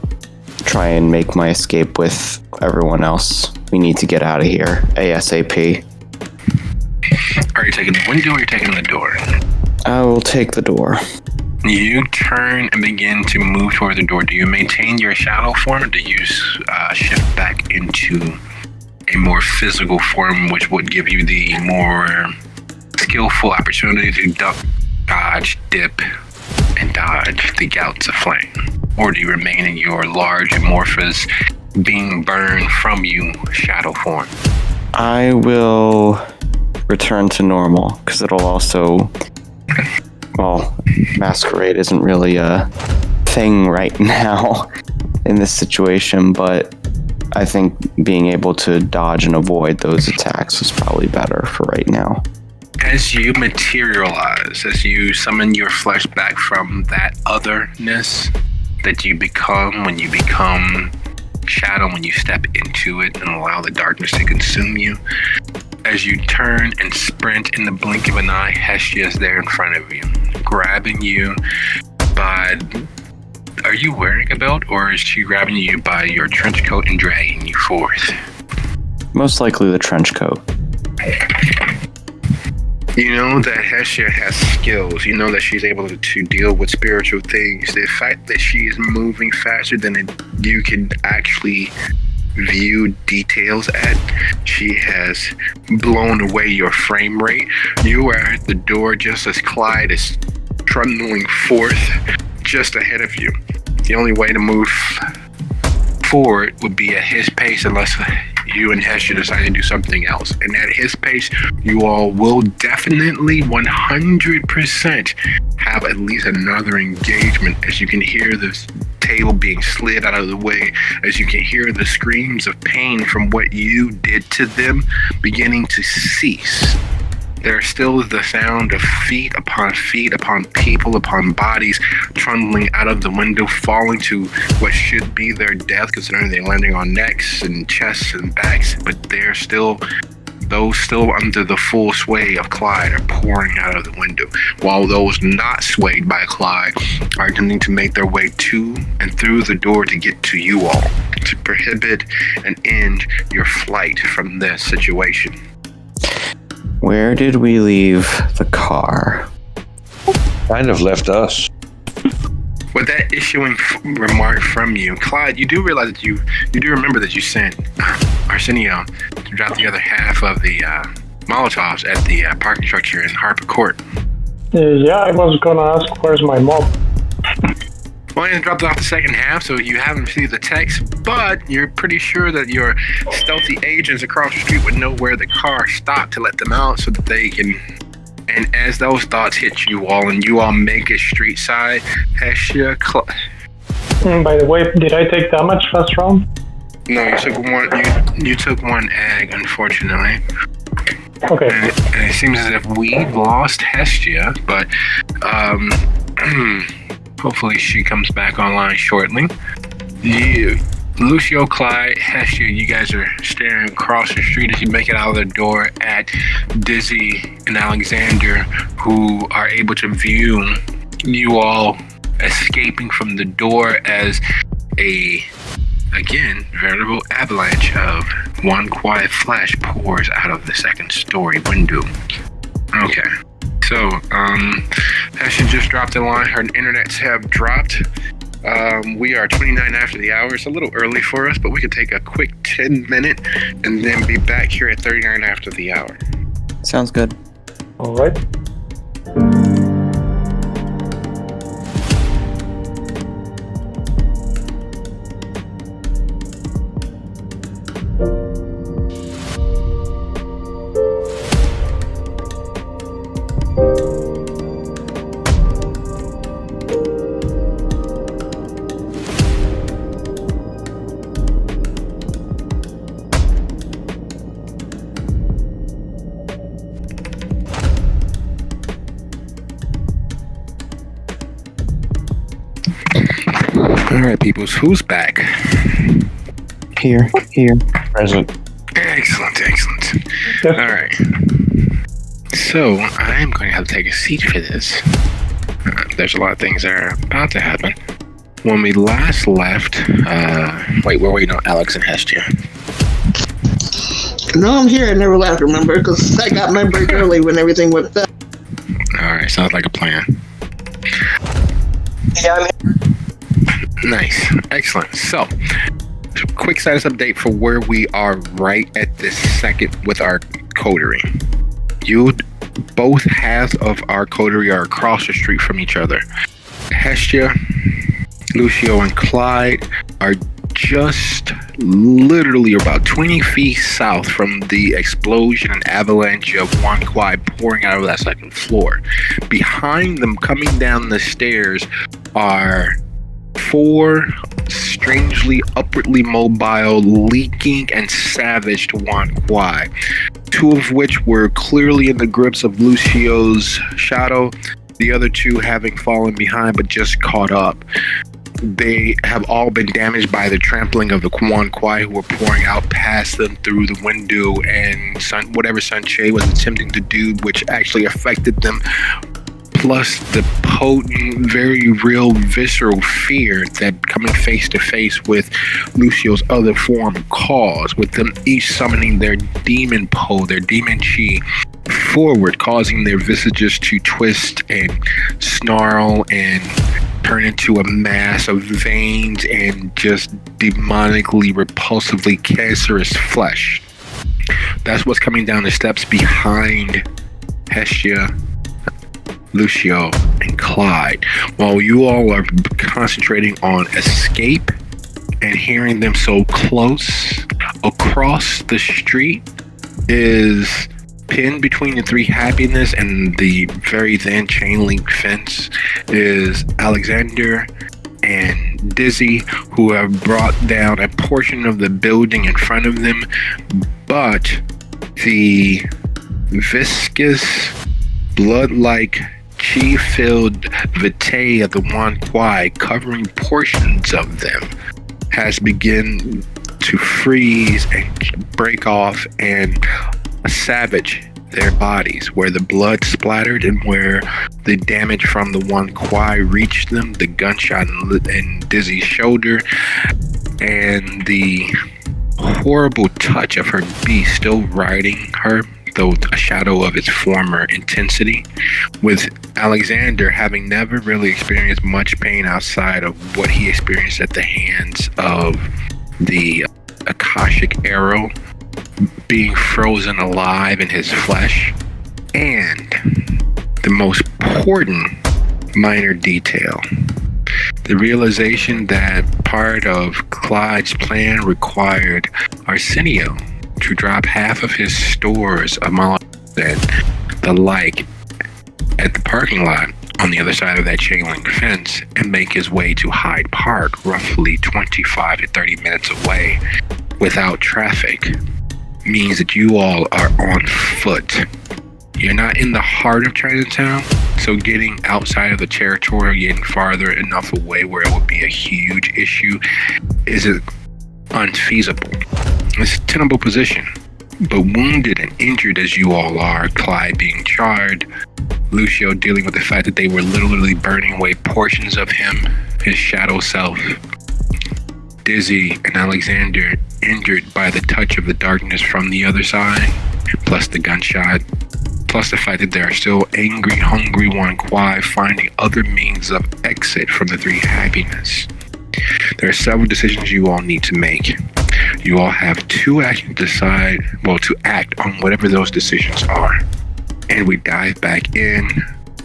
try and make my escape with everyone else. We need to get out of here ASAP. Are you taking the window or are you taking the door? I will take the door. You turn and begin to move toward the door. Do you maintain your shadow form, or do you shift back into a more physical form, which would give you the more skillful opportunity to duck, dodge, dip, and dodge the gouts of flame? Or do you remain in your large amorphous, being burned from you shadow form? I will return to normal, because it'll also... Well, masquerade isn't really a thing right now in this situation, but I think being able to dodge and avoid those attacks is probably better for right now. As you materialize, as you summon your flesh back from that otherness that you become when you become shadow, when you step into it and allow the darkness to consume you, as you turn and sprint in the blink of an eye, Hestia is there in front of you, grabbing you by... Are you wearing a belt, or is she grabbing you by your trench coat and dragging you forth? Most likely the trench coat. You know that Hestia has skills. You know that she's able to deal with spiritual things. The fact that she is moving faster than you can actually view details at, she has blown away your frame rate. You are at the door just as Clyde is trundling forth just ahead of you. The only way to move forward would be at his pace, unless you and Hestia decide to do something else. And at his pace, you all will definitely 100% have at least another engagement, as you can hear this table being slid out of the way, as you can hear the screams of pain from what you did to them beginning to cease. There is still the sound of feet upon people, upon bodies trundling out of the window, falling to what should be their death, considering they're landing on necks and chests and backs, but they're still, those still under the full sway of Clyde are pouring out of the window, while those not swayed by Clyde are attempting to make their way to and through the door to get to you all, to prohibit and end your flight from this situation. Where did we leave the car? Kind of left us. With that issuing remark from you, Clyde, you do realize that you do remember that you sent Arsenio to drop the other half of the Molotovs at the parking structure in Harper Court. Yeah, I was gonna ask where's my mom. Well, I dropped off the second half, so you haven't received the text, but you're pretty sure that your stealthy agents across the street would know where the car stopped to let them out so that they can... And as those thoughts hit you all, and you all make it street side, Hestia... By the way, did I take damage last round? No, you took one. You took one egg, unfortunately. Okay. And it seems as if we've lost Hestia, but hopefully she comes back online shortly. You, Lucio, Clyde, Hestia, you guys are staring across the street as you make it out of the door at Dizzy and Alexander, who are able to view you all escaping from the door as a, again, veritable avalanche of one quiet flash pours out of the second story window. Okay. So, Hestia just dropped a line. Her internets have dropped. We are 29 after the hour. It's a little early for us, but we could take a quick 10-minute and then be back here at 39 after the hour. Sounds good. All right. All right, peoples, who's back? Here. Present. Excellent. Yes. All right. So I am going to have to take a seat for this. There's a lot of things that are about to happen. When we last left, we're waiting on Alex and Hestia. No, I'm here. I never left, remember? Because I got my break early when everything went down. All right, sounds like a plan. Yeah, I'm here. Nice. Excellent. So, quick status update for where we are right at this second with our coterie. Both halves of our coterie are across the street from each other. Hestia, Lucio, and Clyde are just literally about 20 feet south from the explosion and avalanche of one Kuei pouring out of that second floor. Behind them, coming down the stairs, are 4 strangely upwardly mobile, leaking and savaged one Kuei, 2 of which were clearly in the grips of Lucio's shadow, the other 2 having fallen behind but just caught up. They have all been damaged by the trampling of the one Kuei who were pouring out past them through the window, and whatever Sanche was attempting to do, which actually affected them, plus the potent, very real, visceral fear that coming face to face with Lucio's other form caused, with them each summoning their demon their demon chi forward, causing their visages to twist and snarl and turn into a mass of veins and just demonically, repulsively cancerous flesh. That's what's coming down the steps behind Hestia, Lucio, and Clyde, while you all are concentrating on escape and hearing them so close. Across the street is pinned between the 3 happiness and the very thin chain link fence is Alexander and Dizzy, who have brought down a portion of the building in front of them, but the viscous, blood-like, chi-filled vitae of the Wan Kuei covering portions of them has begun to freeze and break off and savage their bodies, where the blood splattered and where the damage from the Wan Kuei reached them, the gunshot in Dizzy's shoulder, and the horrible touch of her beast still riding her, though a shadow of its former intensity, with Alexander having never really experienced much pain outside of what he experienced at the hands of the Akashic arrow, being frozen alive in his flesh, and the most important minor detail, the realization that part of Clyde's plan required Arsenio to drop half of his stores of mollusks and the like at the parking lot on the other side of that chain link fence and make his way to Hyde Park, roughly 25 to 30 minutes away without traffic, means that you all are on foot. You're not in the heart of Chinatown, so getting outside of the territory, getting farther enough away where it would be a huge issue isn't unfeasible. It's a tenable position, but wounded and injured as you all are, Clyde being charred, Lucio dealing with the fact that they were literally burning away portions of him, his shadow self, Dizzy and Alexander injured by the touch of the darkness from the other side, plus the gunshot, plus the fact that there are still angry, hungry Wan Kuei finding other means of exit from the three happiness. There are several decisions you all need to make. You all have to act on whatever those decisions are. And we dive back in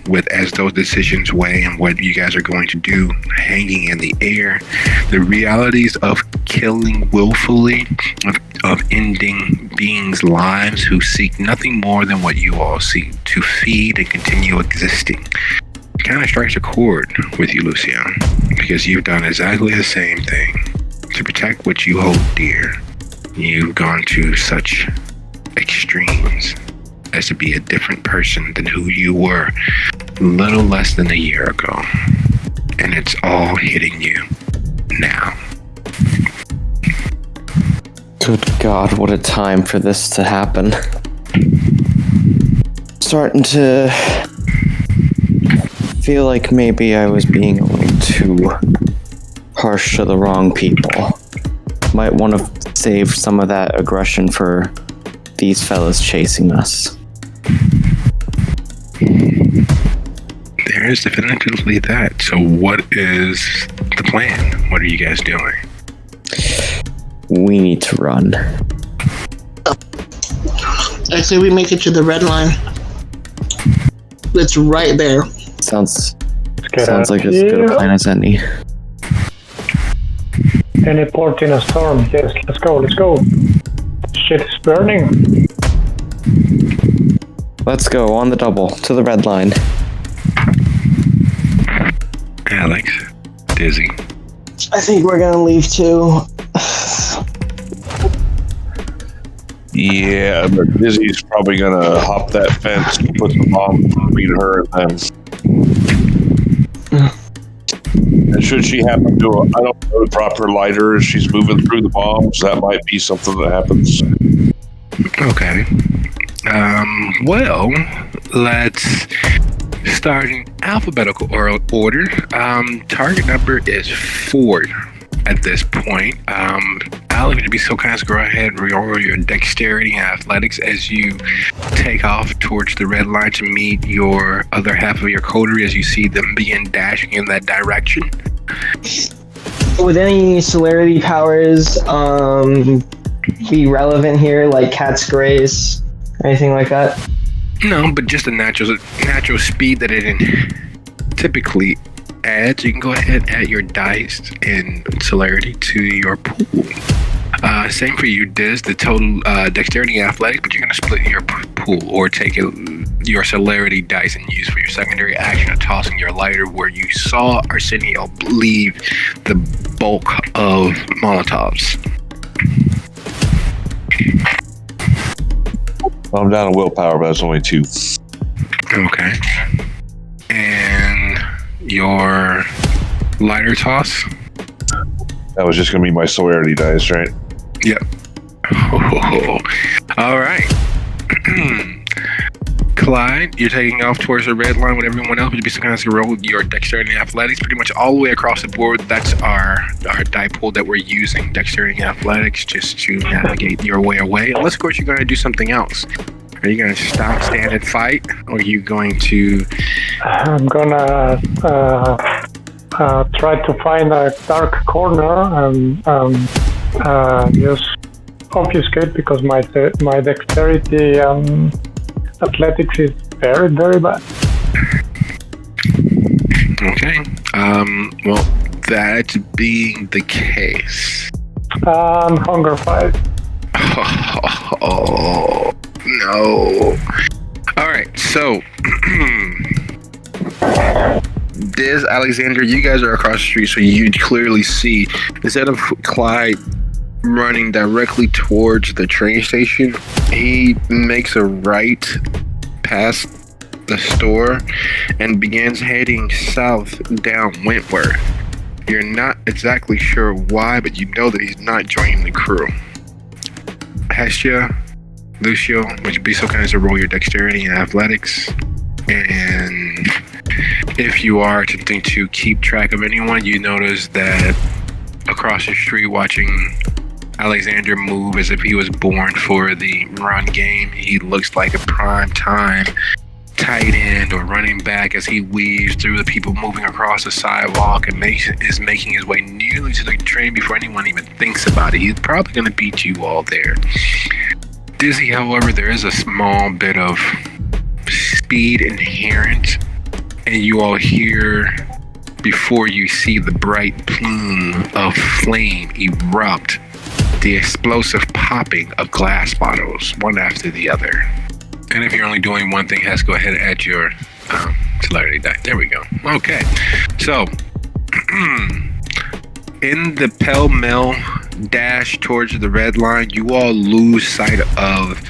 with, as those decisions weigh and what you guys are going to do, hanging in the air, the realities of killing willfully, of ending beings' lives who seek nothing more than what you all seek, to feed and continue existing. Kind of strikes a chord with you, Lucio, because you've done exactly the same thing to protect what you hold dear. You've gone to such extremes as to be a different person than who you were little less than a year ago. And it's all hitting you now. Good God, what a time for this to happen. Starting to feel like maybe I was being a little too harsh to the wrong people. Might want to save some of that aggression for these fellas chasing us. There is definitively that. So what is the plan? What are you guys doing? We need to run. I say we make it to the red line. It's right there. Sounds like as good a plan as any. Any port in a storm? Yes, let's go. Shit is burning. Let's go, on the double, to the red line. Alex, Dizzy. I think we're gonna leave too. Yeah, but Dizzy's probably gonna hop that fence and put the bomb between her and them. And should she happen to, I don't know, drop her lighter as she's moving through the bombs, that might be something that happens. Okay. Well, let's start in alphabetical order. Target number is 4 at this point. Alex, would you be so kind as to go ahead and roll your dexterity and athletics as you take off towards the red line to meet your other half of your coterie as you see them begin dashing in that direction? Would any celerity powers be relevant here, like Cat's Grace, anything like that? No, but just a natural speed that it typically adds. You can go ahead and add your dice and celerity to your pool. Same for you, Diz, the total dexterity and athletics, but you're going to split your pool or take it your celerity dice and use for your secondary action of tossing your lighter where you saw Arsenio leave the bulk of Molotovs. I'm down to willpower, but that's only 2. Okay. And your lighter toss? That was just going to be my celerity dice, right? Yep. All right. Clyde, you're taking off towards the red line with everyone else. Would you be so kind as to roll your dexterity and athletics pretty much all the way across the board? That's our die pool that we're using, dexterity and athletics, just to navigate your way away. Unless, of course, you're going to do something else. Are you going to stop, stand, and fight? Or are you going to... I'm gonna try to find a dark corner and just obfuscate because my dexterity athletics is very, very bad. Okay. Well, that being the case... Hunger 5. Oh, no. Alright, so... Diz, Alexander, you guys are across the street, so you clearly see, instead of Clyde running directly towards the train station, he makes a right past the store and begins heading south down Wentworth. You're not exactly sure why, but you know that he's not joining the crew. Hestia, Lucio, would you be so kind as to roll your dexterity and athletics? And if you are attempting to keep track of anyone, you notice that across the street, watching Alexander move as if he was born for the run game, he looks like a prime time tight end or running back as he weaves through the people moving across the sidewalk and is making his way nearly to the train before anyone even thinks about it. He's probably going to beat you all there. Dizzy, however, there is a small bit of speed inherent, and you all hear, before you see the bright plume of flame erupt, the explosive popping of glass bottles, one after the other. And if you're only doing one thing, Hess, go ahead and add your celerity die. There we go. Okay. So, in the pell-mell dash towards the red line, you all lose sight of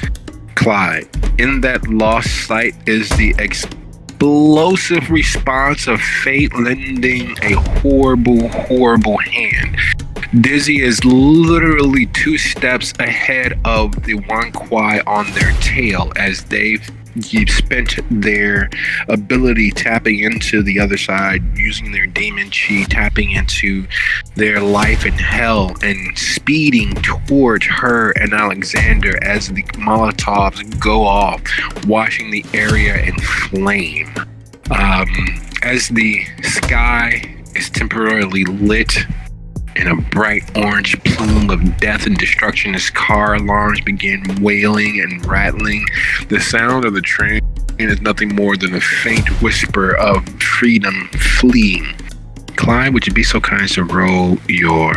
Clyde. In that lost sight is the explosive response of fate lending a horrible, horrible hand. Dizzy is literally 2 steps ahead of the one Kuei on their tail as they've spent their ability tapping into the other side, using their demon chi, tapping into their life in hell, and speeding towards her and Alexander as the Molotovs go off, washing the area in flame. As the sky is temporarily lit in a bright orange plume of death and destruction, as car alarms begin wailing and rattling, the sound of the train is nothing more than a faint whisper of freedom fleeing. Clyde, would you be so kind as to roll your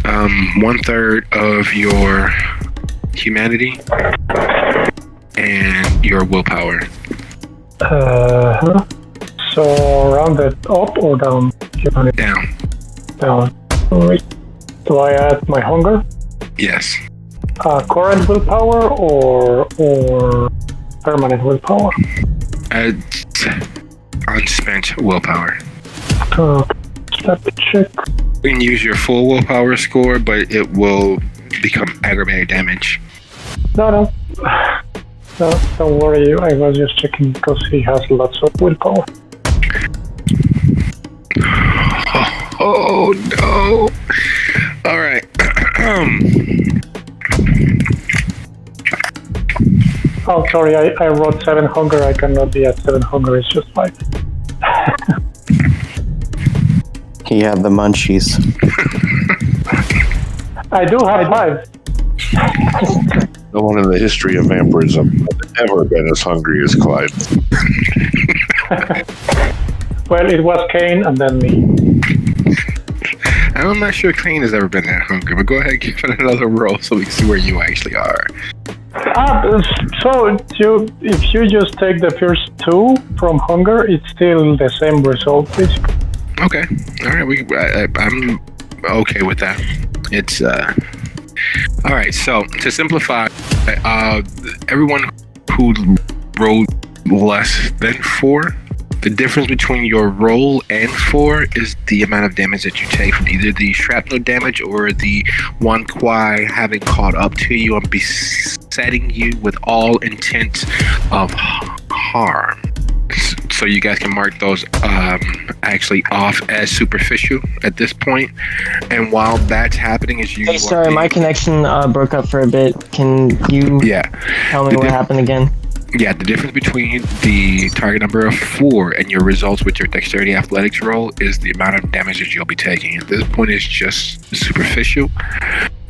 1/3 of your humanity and your willpower? So rounded up or down? Down. Down. Alright. Do I add my hunger? Yes. Current willpower or permanent willpower? Unspent willpower. Let me check. You can use your full willpower score, but it will become aggravated damage. No, don't worry. I was just checking because he has lots of willpower. Oh no! All right. Oh, sorry. I wrote 7 hunger. I cannot be at 7 hunger. It's just 5. He had the munchies. I do have 5. No one in the history of vampirism has ever been as hungry as Clyde. Well, it was Kane and then me. I'm not sure Kane has ever been that hungry, but go ahead and give it another roll so we can see where you actually are. So if you just take the first two from hunger, it's still the same result, basically. Okay. All right. I'm okay with that. It's all right. So to simplify, everyone who rolled less than 4, the difference between your roll and 4 is the amount of damage that you take from either the shrapnel damage or the one Kuei having caught up to you and besetting you with all intent of harm. So you guys can mark those actually off as superficial at this point. And while that's happening, is you. Hey, sorry, my connection broke up for a bit. Can you tell me what happened again? Yeah, the difference between the target number of 4 and your results with your dexterity athletics roll is the amount of damage that you'll be taking. At this point, it's just superficial.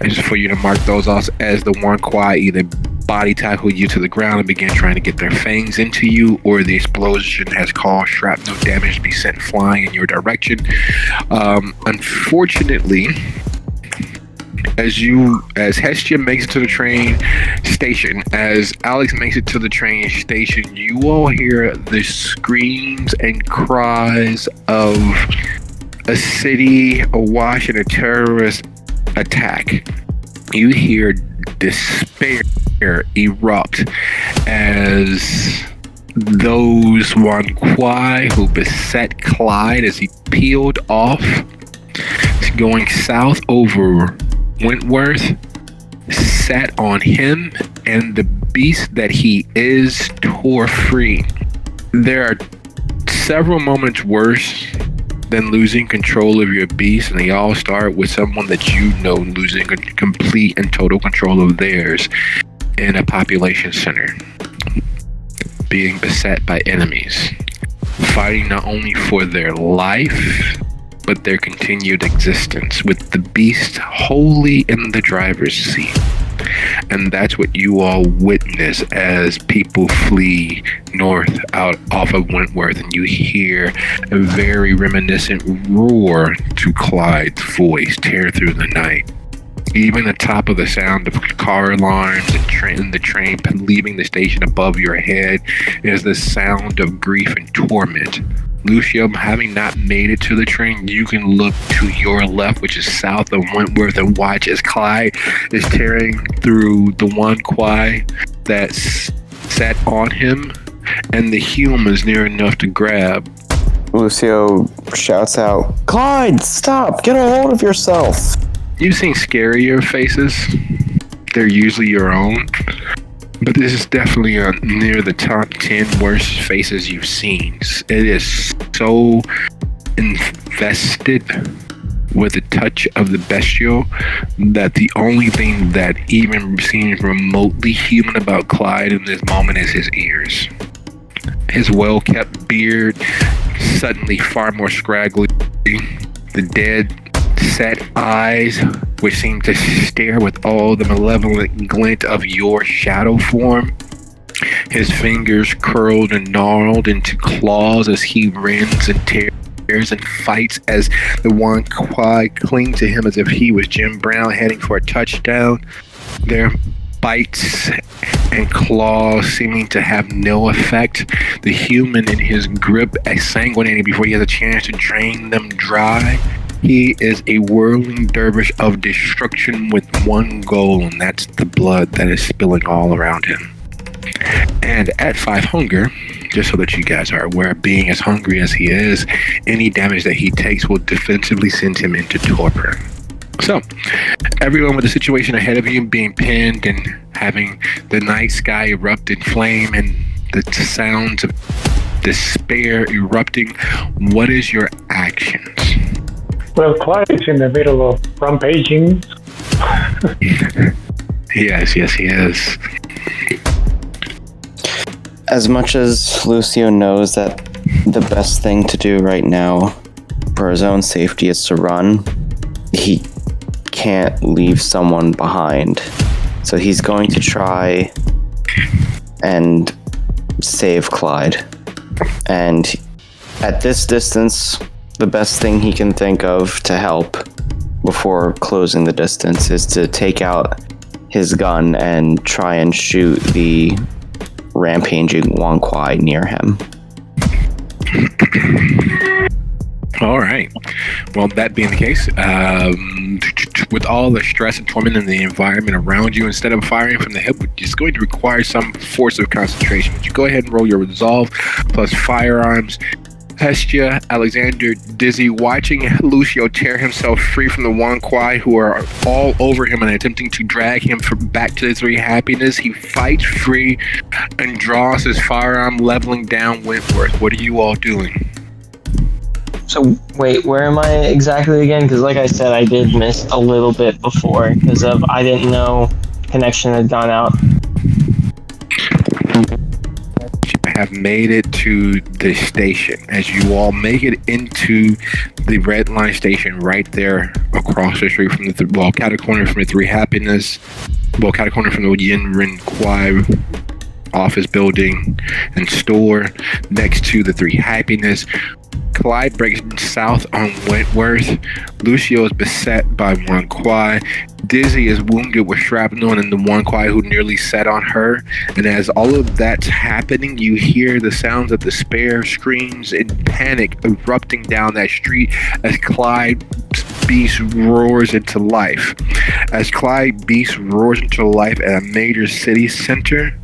And just for you to mark those off as the one Kuei either body tackle you to the ground and begin trying to get their fangs into you, or the explosion has caused shrapnel damage to be sent flying in your direction. Unfortunately, as Hestia makes it to the train station, as Alex makes it to the train station, you all hear the screams and cries of a city awash in a terrorist attack. You hear despair erupt as those one Kuei who beset Clyde as he peeled off, going south over Wentworth, sat on him, and the beast that he is tore free. There are several moments worse than losing control of your beast, and they all start with someone that you know losing complete and total control of theirs in a population center, being beset by enemies, fighting not only for their life but their continued existence, with the beast wholly in the driver's seat. And that's what you all witness as people flee north off of Wentworth, and you hear a very reminiscent roar to Clyde's voice tear through the night. Even atop of the sound of car alarms and the train leaving the station above your head is the sound of grief and torment. Lucio, having not made it to the train, you can look to your left, which is south of Wentworth, and watch as Clyde is tearing through the one Kuei that's sat on him, and the human's near enough to grab. Lucio shouts out, "Clyde, stop! Get a hold of yourself!" You've seen scarier faces. They're usually your own. But this is definitely near the top 10 worst faces you've seen. It is so infested with the touch of the bestial that the only thing that even seems remotely human about Clyde in this moment is his ears. His well-kept beard, suddenly far more scraggly. The dead set eyes, which seem to stare with all the malevolent glint of your shadow form. His fingers curled and gnarled into claws as he rends and tears and fights as the one Kuei cling to him as if he was Jim Brown heading for a touchdown. Their bites and claws seeming to have no effect. The human in his grip exsanguinating before he has a chance to drain them dry. He is a whirling dervish of destruction with one goal, and that's the blood that is spilling all around him. And at 5 hunger, just so that you guys are aware, being as hungry as he is, any damage that he takes will defensively send him into torpor. So, everyone with the situation ahead of you being pinned and having the night sky erupt in flame and the sounds of despair erupting, what is your actions? Well, Clyde is in the middle of rampaging. Yes, he is. As much as Lucio knows that the best thing to do right now for his own safety is to run, he can't leave someone behind. So he's going to try and save Clyde. And at this distance, the best thing he can think of to help before closing the distance is to take out his gun and try and shoot the rampaging Wan Kuei near him. All right. Well, that being the case, with all the stress and torment in the environment around you, instead of firing from the hip, which is going to require some force of concentration, would you go ahead and roll your resolve plus firearms? Hestia, Alexander, Dizzy, watching Lucio tear himself free from the Wan Kuei, who are all over him and attempting to drag him back to the three happiness. He fights free and draws his firearm, leveling down Wentworth. What are you all doing? So, wait, where am I exactly again? Because like I said, I did miss a little bit before because I didn't know connection had gone out. Have made it to the station. As you all make it into the red line station right there across the street from the catty corner from the three happiness, catty corner from the Yin Rin Kuei office building and store next to the three happiness. Clyde breaks south on Wentworth. Lucio is beset by Wan Kuei. Dizzy is wounded with shrapnel and the Wan Kuei who nearly set on her. And as all of that's happening, you hear the sounds of despair, screams, and panic erupting down that street as Clyde Beast roars into life. As Clyde Beast roars into life at a major city center,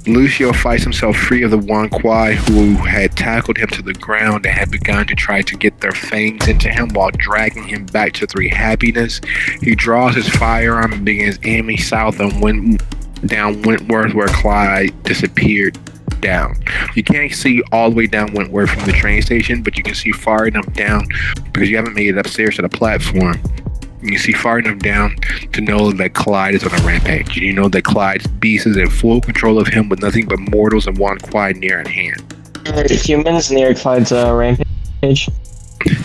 Lucio fights himself free of the Wan Kuei who had tackled him to the ground and had begun to try to get their fangs into him while dragging him back to three happiness. He draws his firearm and begins aiming south on down Wentworth where Clyde disappeared down. You can't see all the way down Wentworth from the train station, but you can see far enough down because you haven't made it upstairs to the platform. You can see far enough down to know that Clyde is on a rampage. You know that Clyde's beast is in full control of him with nothing but mortals and Wan Kuei near at hand. Are the humans near Clyde's rampage?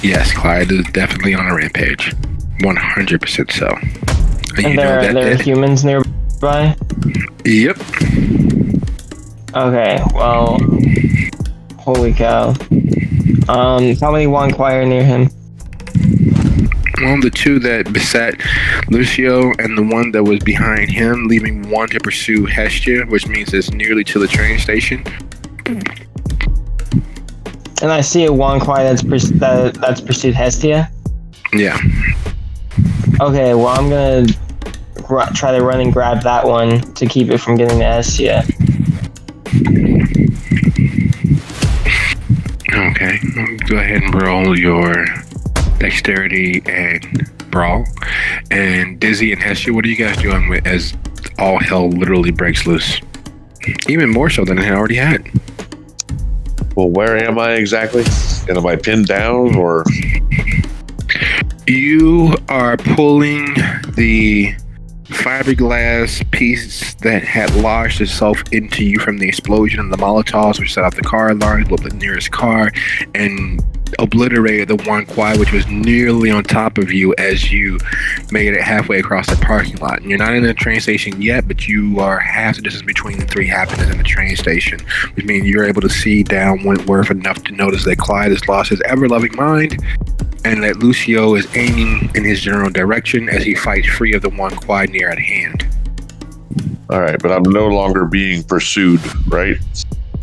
Yes, Clyde is definitely on a rampage. 100% so. And there are humans nearby? Yep. Okay, well, holy cow. How many Wan Kuei are near him? Well, the two that beset Lucio and the one that was behind him, leaving one to pursue Hestia, which means it's nearly to the train station. And I see a Wan Kuei that's pursued Hestia? Yeah. Okay, well, I'm gonna try to run and grab that one to keep it from getting to Hestia. Okay, go ahead and roll your dexterity and brawl. And Dizzy and Hestia, what are you guys doing with as all hell literally breaks loose? Even more so than it already had. Well, where am I exactly? And am I pinned down or? You are pulling the fiberglass piece that had lodged itself into you from the explosion of the Molotovs, which set off the car alarm, blew up the nearest car, and obliterated the Wan Kuei, which was nearly on top of you as you made it halfway across the parking lot. And you're not in the train station yet, but you are half the distance between the three happiness and the train station, which means you're able to see down Wentworth enough to notice that Clyde has lost his ever-loving mind and that Lucio is aiming in his general direction as he fights free of the Wan Kuei near at hand. All right, but I'm no longer being pursued, right?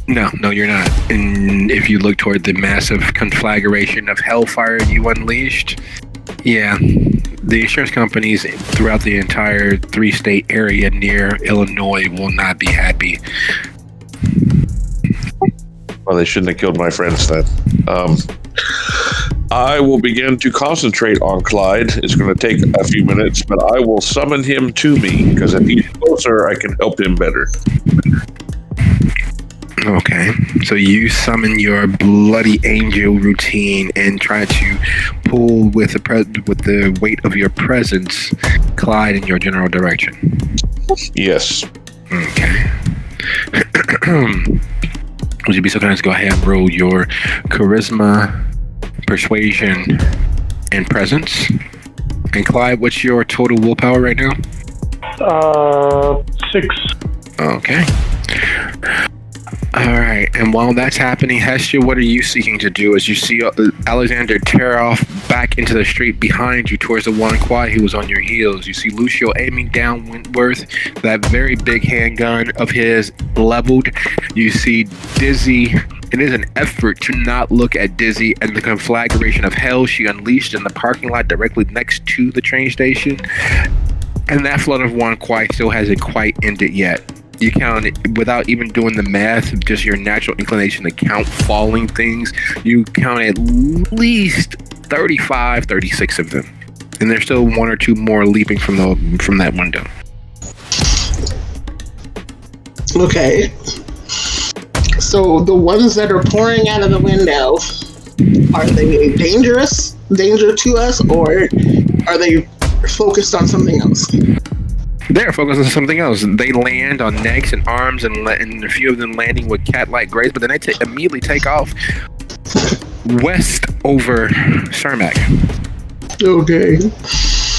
No, you're not. And if you look toward the massive conflagration of hellfire you unleashed, yeah, the insurance companies throughout the entire three-state area near Illinois will not be happy. Well, they shouldn't have killed my friends then. I will begin to concentrate on Clyde. It's going to take a few minutes, but I will summon him to me, because if he's closer, I can help him better. Okay, so you summon your bloody angel routine and try to pull with the weight of your presence, Clyde, in your general direction. Yes. Okay. Would you be so kind as to go ahead and roll your charisma, persuasion, and presence? And Clyde, what's your total willpower right now? 6. Okay. All right, and while that's happening, Hestia, what are you seeking to do as you see Alexander tear off back into the street behind you towards the one Kuei who was on your heels? You see Lucio aiming down Wentworth, that very big handgun of his leveled. You see Dizzy. It is an effort to not look at Dizzy and the conflagration of hell she unleashed in the parking lot directly next to the train station. And that flood of one Kuei still hasn't quite ended yet. You count it without even doing the math, just your natural inclination to count falling things. You count at least 35, 36 of them. And there's still one or two more leaping from that window. Okay. So the ones that are pouring out of the window, are they danger to us, or are they focused on something else? They're focused on something else. They land on necks and arms, and a few of them landing with cat-like grace, but then they immediately take off west over Cermak. Okay.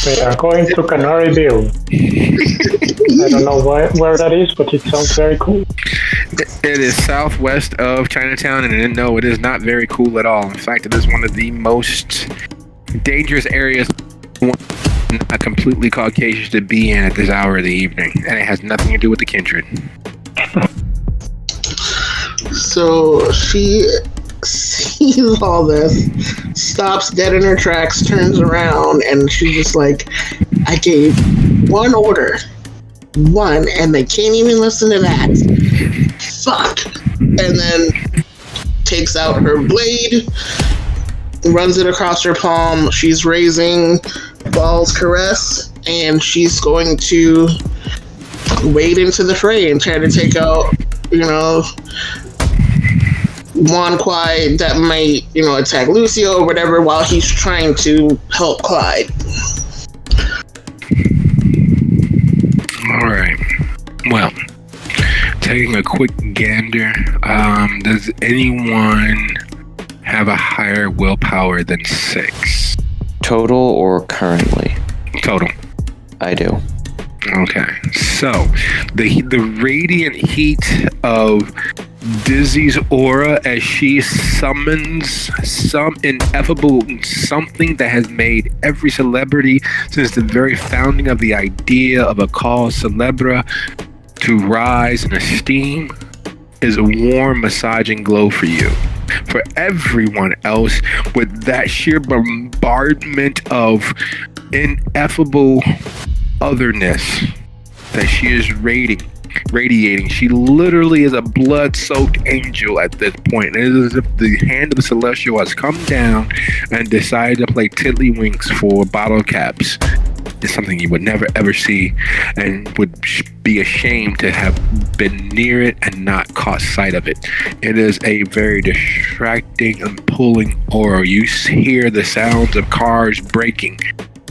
They are going to Canaryville. I don't know where that is, but it sounds very cool. It is southwest of Chinatown, and no, it is not very cool at all. In fact, it is one of the most dangerous areas not completely Caucasian to be in at this hour of the evening, and it has nothing to do with the kindred. So she sees all this, stops dead in her tracks, turns around, and she's just like, I gave one order. One, and they can't even listen to that. Fuck. And then takes out her blade, runs it across her palm. She's raising Ball's Caress, and she's going to wade into the fray and try to take out, Wan Kuei that might, attack Lucio or whatever while he's trying to help Clyde. Alright. Well, taking a quick gander, does anyone have a higher willpower than 6? Total or currently? Total. I do. Okay. So, the radiant heat of Dizzy's aura as she summons some ineffable something that has made every celebrity since the very founding of the idea of a cause celebra to rise in esteem is a warm, massaging glow for you. For everyone else, with that sheer bombardment of ineffable otherness that she is radiating, she literally is a blood-soaked angel at this point. It is as if the hand of the celestial has come down and decided to play tiddlywinks for bottle caps. It's something you would never ever see, and would be ashamed to have been near it and not caught sight of it. It is a very distracting and pulling aura. You hear the sounds of cars braking.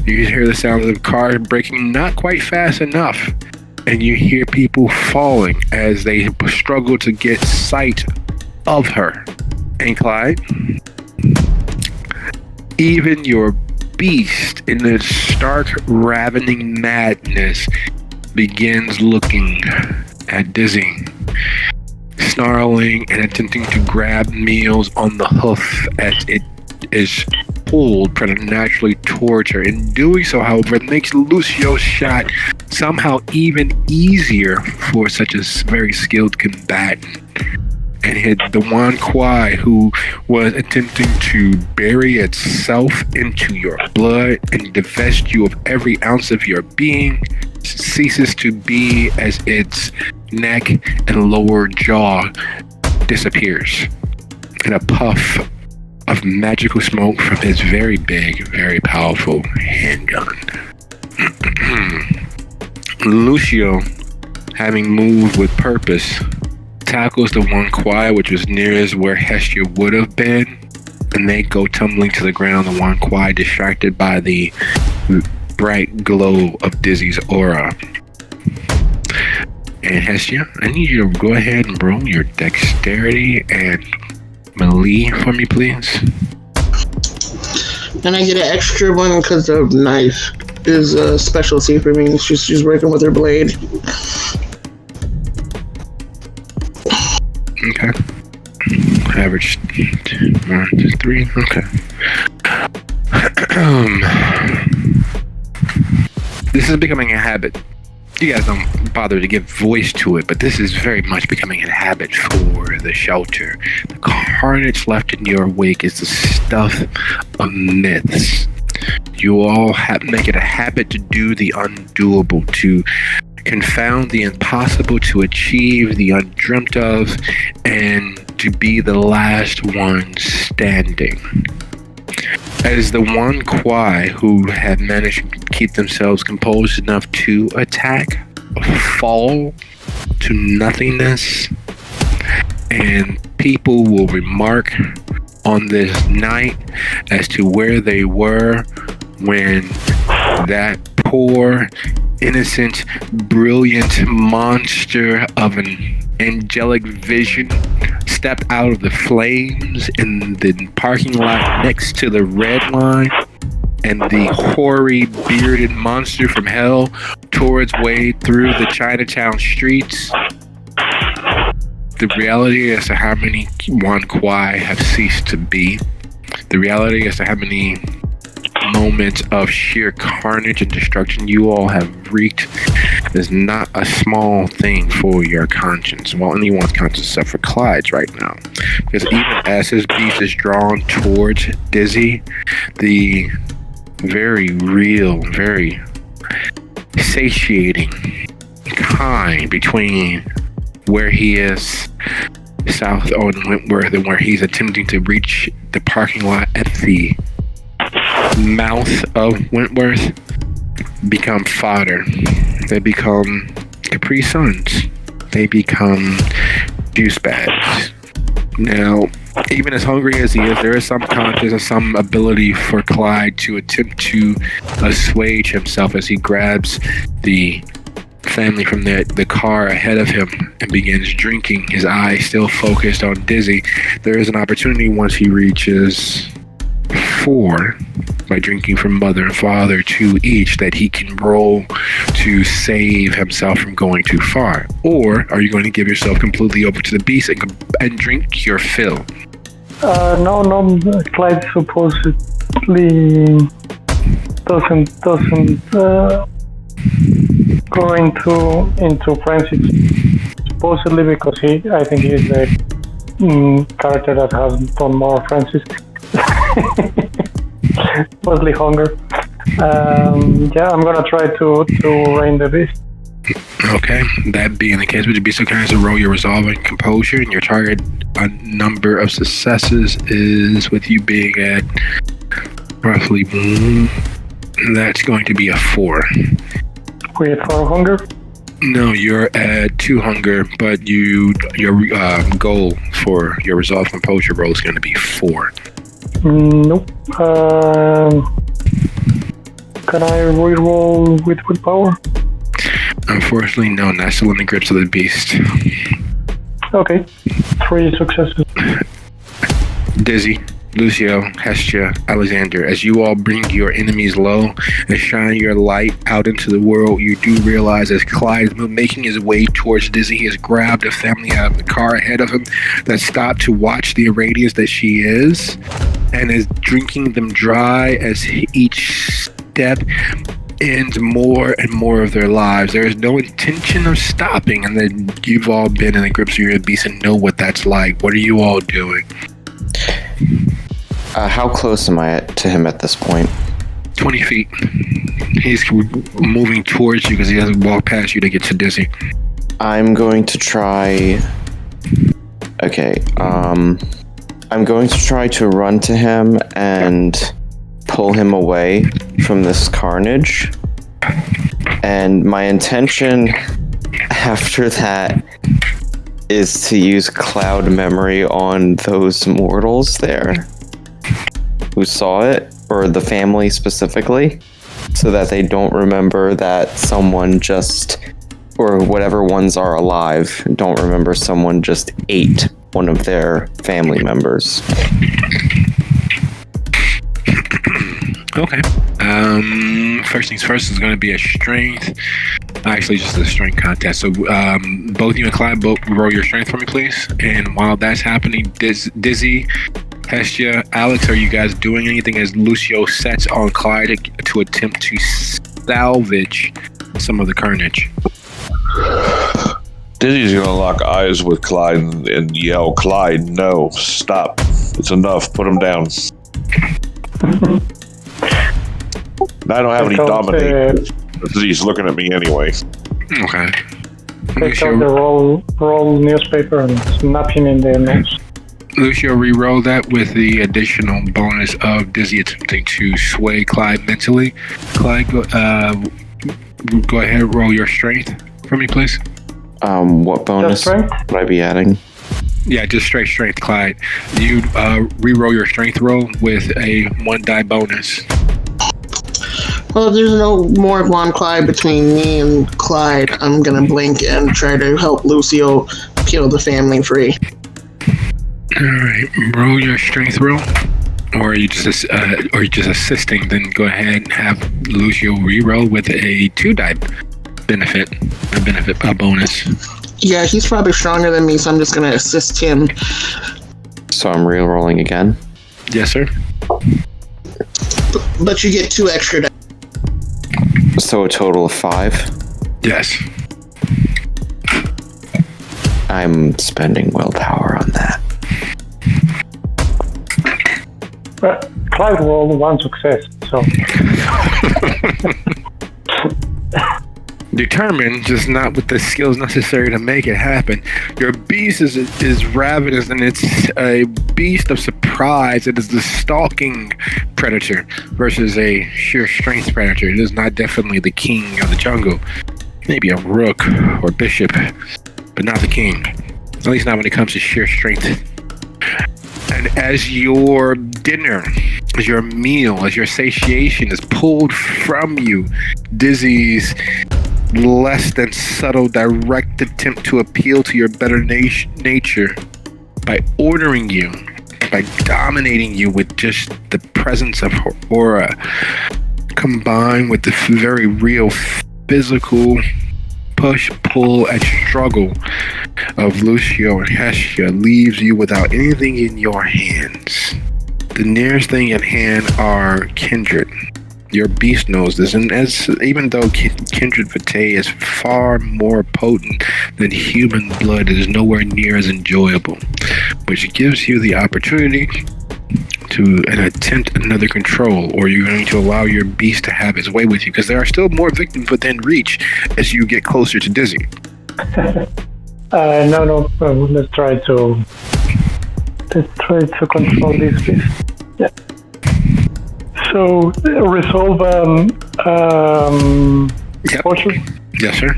You hear the sounds of cars braking not quite fast enough, and you hear people falling as they struggle to get sight of her. And Clyde, even your beast in its stark ravening madness begins looking at Dizzy, snarling and attempting to grab Meals on the hoof as it is pulled preternaturally towards her. In doing so, however, it makes Lucio's shot somehow even easier for such a very skilled combatant, and hit the Wan Kuei, who was attempting to bury itself into your blood and divest you of every ounce of your being, ceases to be as its neck and lower jaw disappears in a puff of magical smoke from his very big, very powerful handgun. Lucio, having moved with purpose, tackles the Wan Kuei, which was nearest where Hestia would have been, and they go tumbling to the ground. The Wan Kuei, distracted by the bright glow of Dizzy's aura. And Hestia, I need you to go ahead and roll your dexterity and melee for me, please. And I get an extra one because the knife is a specialty for me. She's working with her blade. Average 1 to 3. Okay. This is becoming a habit. You guys don't bother to give voice to it, but this is very much becoming a habit for the shelter. The carnage left in your wake is the stuff of myths. You all make it a habit to do the undoable, to confound the impossible, to achieve the undreamt of, and to be the last one standing. As the one Kuei who have managed to keep themselves composed enough to attack, fall to nothingness, and people will remark on this night as to where they were when that poor, innocent, brilliant monster of an angelic vision stepped out of the flames in the parking lot next to the red line, and the hoary, bearded monster from hell tore its way through the Chinatown streets. The reality as to how many Wan Kuei have ceased to be, the reality as to how many moments of sheer carnage and destruction you all have wreaked is not a small thing for your conscience. Well, anyone's conscience except for Clyde's right now. Because even as his beast is drawn towards Dizzy, the very real, very satiating kind between where he is south on Wentworth and where he's attempting to reach the parking lot at the mouth of Wentworth become fodder. They become Capri Suns. They become juice bags. Now, even as hungry as he is, there is some conscience and some ability for Clyde to attempt to assuage himself as he grabs the family from the car ahead of him and begins drinking, his eyes still focused on Dizzy. There is an opportunity once he reaches 4 by drinking from mother and father 2 each that he can roll to save himself from going too far. Or are you going to give yourself completely over to the beast and drink your fill? No, Clyde supposedly doesn't go into frenzy. Supposedly because I think he's the character that has done more frenzies. Mostly hunger. I'm gonna try to rein the beast. Okay, that being the case, would you be so kind as to roll your resolve and composure, and your target number of successes is with you being at roughly that's going to be a 4. We at 4 hunger? No, you're at 2 hunger, but your goal for your resolve composure roll is going to be 4. Nope. Can I reroll with willpower? Unfortunately, no, not still in the grips of the beast. Okay. 3 successes. Dizzy, Lucio, Hestia, Alexander, as you all bring your enemies low and shine your light out into the world, you do realize as Clyde is making his way towards Dizzy, he has grabbed a family out of the car ahead of him that stopped to watch the irradiance that she is and is drinking them dry as each step ends more and more of their lives. There is no intention of stopping, and then you've all been in the grips of your beast and know what that's like. What are you all doing? How close am I to him at this point? 20 feet. He's moving towards you because he doesn't walk past you to get to Dizzy. I'm going to try... Okay, I'm going to try to run to him and pull him away from this carnage. And my intention after that is to use cloud memory on those mortals there who saw it, or the family specifically, so that they don't remember that someone just, or whatever ones are alive, don't remember someone just ate one of their family members. Okay. First things first is going to be a strength. Actually, just a strength contest. So both you and Clyde both roll your strength for me, please. And while that's happening, Dizzy, Hestia, Alex, are you guys doing anything as Lucio sets on Clyde to attempt to salvage some of the carnage? Dizzy's gonna lock eyes with Clyde and yell, "Clyde, no, stop. It's enough. Put him down." I don't have any dominate. He's looking at me anyway. Okay. Take out the roll newspaper and snap him in the nose. Lucio, re-roll that with the additional bonus of Dizzy attempting to sway Clyde mentally. Clyde, go ahead and roll your strength for me, please. What bonus would I be adding? Yeah, just straight strength, Clyde. You re-roll your strength roll with a 1 die bonus. Well, there's no more Juan Clyde between me and Clyde. I'm gonna blink and try to help Lucio kill the family free. Alright, roll your strength roll. Or are you just assisting? Then go ahead and have Lucio re-roll with a 2 die benefit, a bonus. Yeah, he's probably stronger than me, so I'm just gonna assist him. So I'm re-rolling again? Yes, sir. But you get 2 extra dice. So a total of 5? Yes. I'm spending willpower on that. But Clyde rolled 1 success, so. Determined, just not with the skills necessary to make it happen. Your beast is ravenous, and it's a beast of surprise. It is the stalking predator versus a sheer strength predator. It is not definitely the king of the jungle. Maybe a rook or bishop, but not the king. At least not when it comes to sheer strength. And as your dinner, as your meal, as your satiation is pulled from you, Dizzy's less than subtle direct attempt to appeal to your better nature by ordering you, by dominating you with just the presence of her aura, combined with the very real physical push, pull, and struggle of Lucio and Hestia, leaves you without anything in your hands. The nearest thing at hand are kindred. Your beast knows this, and even though kindred vitae is far more potent than human blood, it is nowhere near as enjoyable, which gives you the opportunity to attempt another control, or you're going to allow your beast to have its way with you, because there are still more victims within reach as you get closer to Dizzy. No. Let's try to control this beast. Yeah. So resolve Yep. fortune. Yes, sir.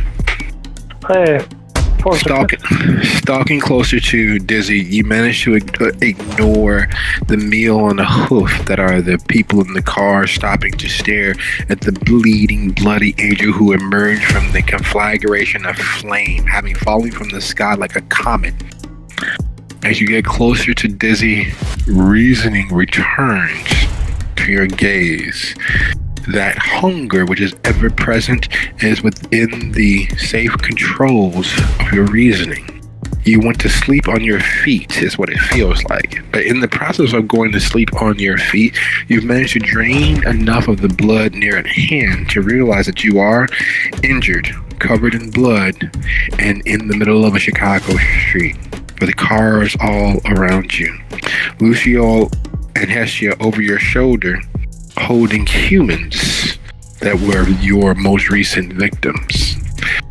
Stalking closer to Dizzy, you manage to ignore the meal on the hoof that are the people in the car stopping to stare at the bleeding, bloody angel who emerged from the conflagration of flame, having fallen from the sky like a comet. As you get closer to Dizzy, reasoning returns to your gaze. That hunger which is ever present is within the safe controls of your reasoning. You want to sleep on your feet is what it feels like. But in the process of going to sleep on your feet, you've managed to drain enough of the blood near at hand to realize that you are injured, covered in blood, and in the middle of a Chicago street with cars all around you. Lucio and Hestia over your shoulder, holding humans that were your most recent victims.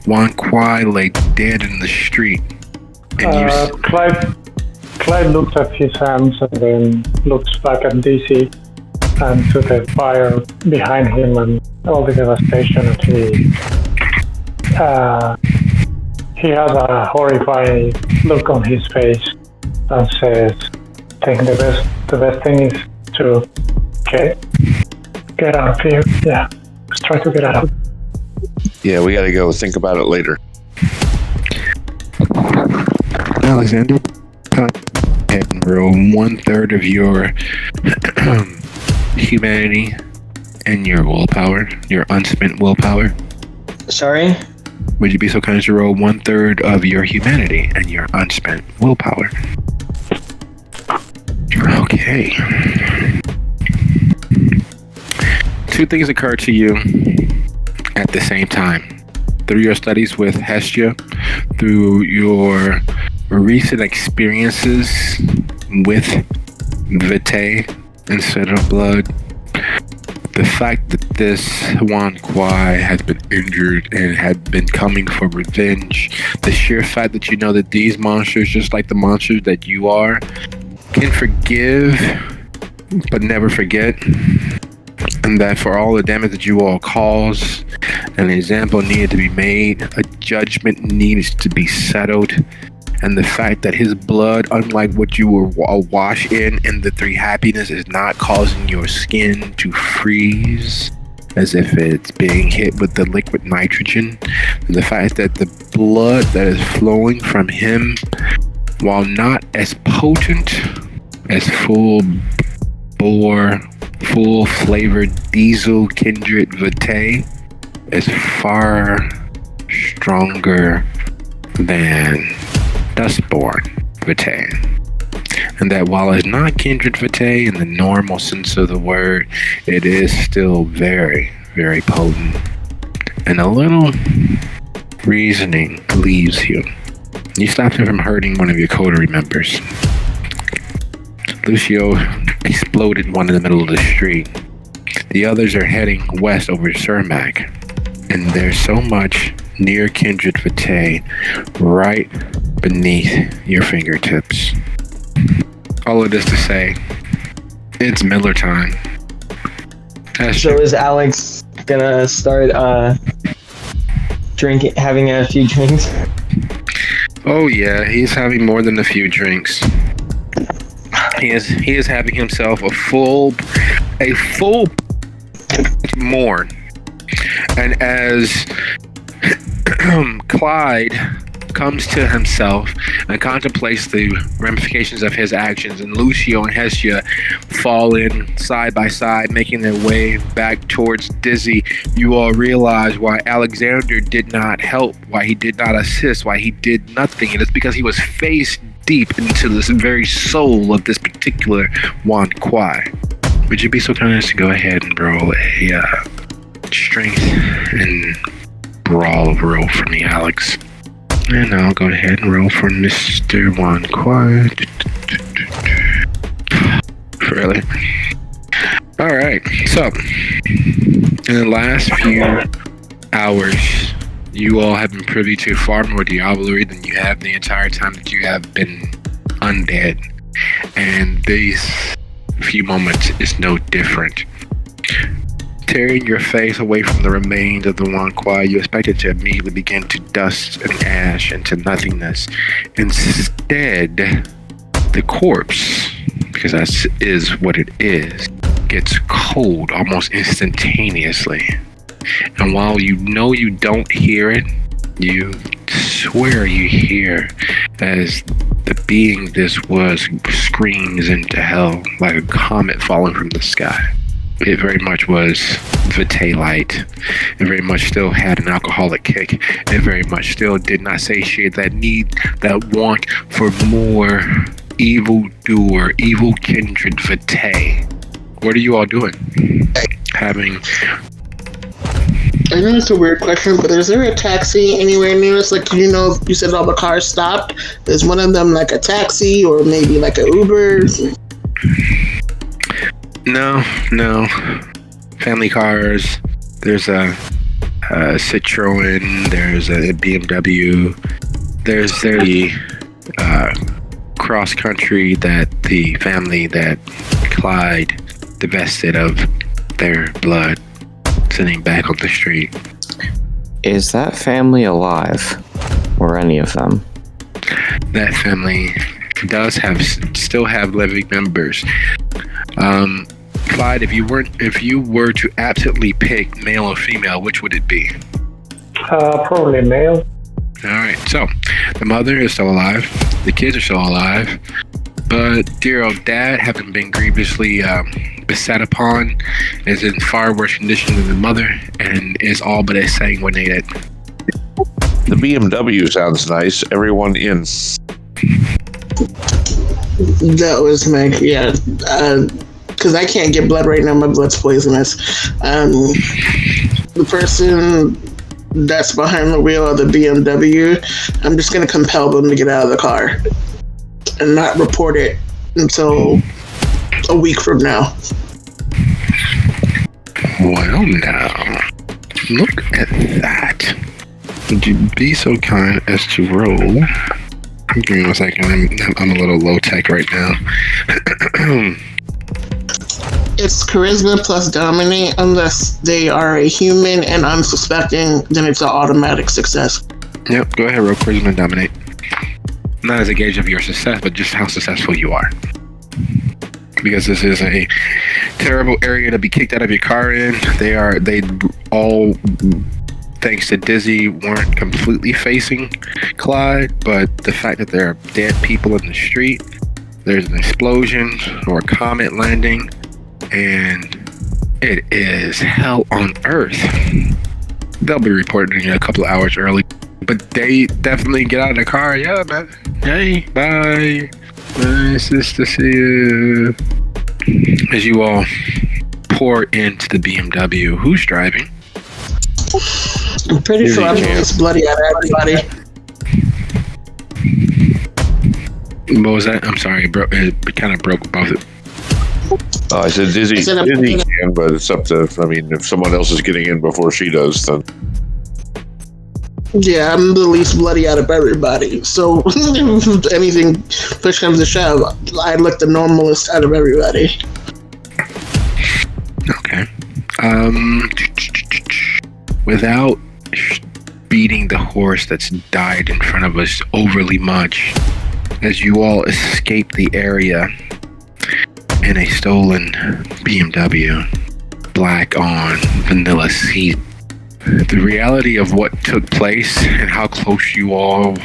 Juan Kuei lay dead in the street. And Clyde looks at his hands and then looks back at DC and to the fire behind him and all the devastation. And he has a horrified look on his face and says, I think the best thing is to get out of here. Yeah, let's try to get out. Yeah, we gotta go. Think about it later. Alexander, go ahead and roll 1/3 of your humanity and your willpower, your unspent willpower. Sorry? would you be so kind as to roll 1/3 of your humanity and your unspent willpower? Okay. Two things occur to you at the same time. Through your studies with Hestia, through your recent experiences with Vitae instead of blood, the fact that this Wan Kuei has been injured and had been coming for revenge, the sheer fact that you know that these monsters, just like the monsters that you are, can forgive but never forget, and that for all the damage that you all caused, an example needed to be made, a judgment needs to be settled, and the fact that his blood, unlike what you were awash in the three happiness, is not causing your skin to freeze as if it's being hit with the liquid nitrogen, and the fact that the blood that is flowing from him, while not as potent as full-bore, full-flavored diesel kindred Vitae, is far stronger than Dustborn Vitae. And that while it's not kindred Vitae in the normal sense of the word, it is still very, very potent. And a little reasoning leaves you. You stopped him from hurting one of your coterie members. Lucio exploded one in the middle of the street. The others are heading west over Cermak. And there's so much near kindred Vitae right beneath your fingertips. All of this to say, it's Miller time. So is Alex gonna start having a few drinks? Oh yeah, he's having more than a few drinks. He is having himself a full more. And as Clyde comes to himself and contemplates the ramifications of his actions, and Lucio and Hestia fall in side by side, making their way back towards Dizzy, you all realize why Alexander did not help, why he did not assist, why he did nothing. And it's because he was face deep into this very soul of this particular Wan Kuei. Would you be so kind as to go ahead and roll a strength and brawl roll for me, Alex? And I'll go ahead and roll for Mr. Wan Kuei. Really? Alright, so in the last few hours, you all have been privy to far more diablerie than you have the entire time that you have been undead. And these few moments is no different. Tearing your face away from the remains of the Wan Kuei, you expect it to immediately begin to dust and ash into nothingness. Instead, the corpse, because that is what it is, gets cold almost instantaneously. And while you know you don't hear it, you swear you hear as the being this was screams into hell like a comet falling from the sky. It very much was Vitae light. It very much still had an alcoholic kick. It very much still did not satiate that need, that want for more evil doer, evil kindred Vitae. What are you all doing? I know it's a weird question, but is there a taxi anywhere near us? Like, you know, you said all the cars stopped. Is one of them like a taxi or maybe like an Uber? No. Family cars. There's a Citroen. There's a BMW. There's the cross country that the family that Clyde divested of their blood, sitting back on the street. Is that family alive? Or any of them? That family does still have living members. Clyde, if you were to absolutely pick male or female, which would it be? Probably male. All right, so the mother is still alive, the kids are still alive, but dear old dad, having been grievously beset upon, is in far worse condition than the mother and is all but exsanguinated. The BMW sounds nice. Everyone in. That was my, yeah. Because I can't get blood right now. My blood's poisonous. The person that's behind the wheel of the BMW, I'm just going to compel them to get out of the car and not report it until a week from now. Well, now, look at that. Would you be so kind as to roll? Give me 1 second. I'm a little low tech right now. It's charisma plus dominate. Unless they are a human and unsuspecting, then it's an automatic success. Yep, go ahead, roll charisma and dominate. Not as a gauge of your success, but just how successful you are. Because this is a terrible area to be kicked out of your car in. They all, thanks to Dizzy, weren't completely facing Clyde, but the fact that there are dead people in the street, there's an explosion or a comet landing, and it is hell on earth. They'll be reporting you a couple of hours early, but they definitely get out of the car. Yeah, man. Hey, bye. Nice to see you. As you all pour into the BMW, who's driving? I'm pretty sure I'm just bloody out of everybody. What was that? I'm sorry, it kind of broke both. I said Dizzy can, but it's up to, I mean, if someone else is getting in before she does, then... Yeah, I'm the least bloody out of everybody. So, if anything, push comes to shove, I look the normalest out of everybody. Okay. Without beating the horse that's died in front of us overly much, as you all escape the area in a stolen BMW, black on vanilla seat, the reality of what took place and how close you all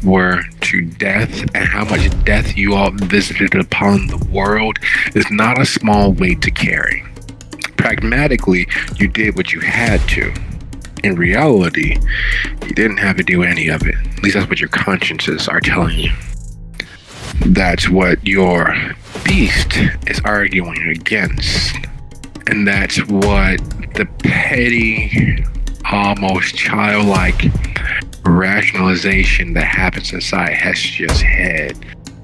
were to death and how much death you all visited upon the world is not a small weight to carry. Pragmatically, you did what you had to. In reality, you didn't have to do any of it. At least that's what your consciences are telling you. That's what your beast is arguing against. And that's what the petty, almost childlike rationalization that happens inside Hestia's head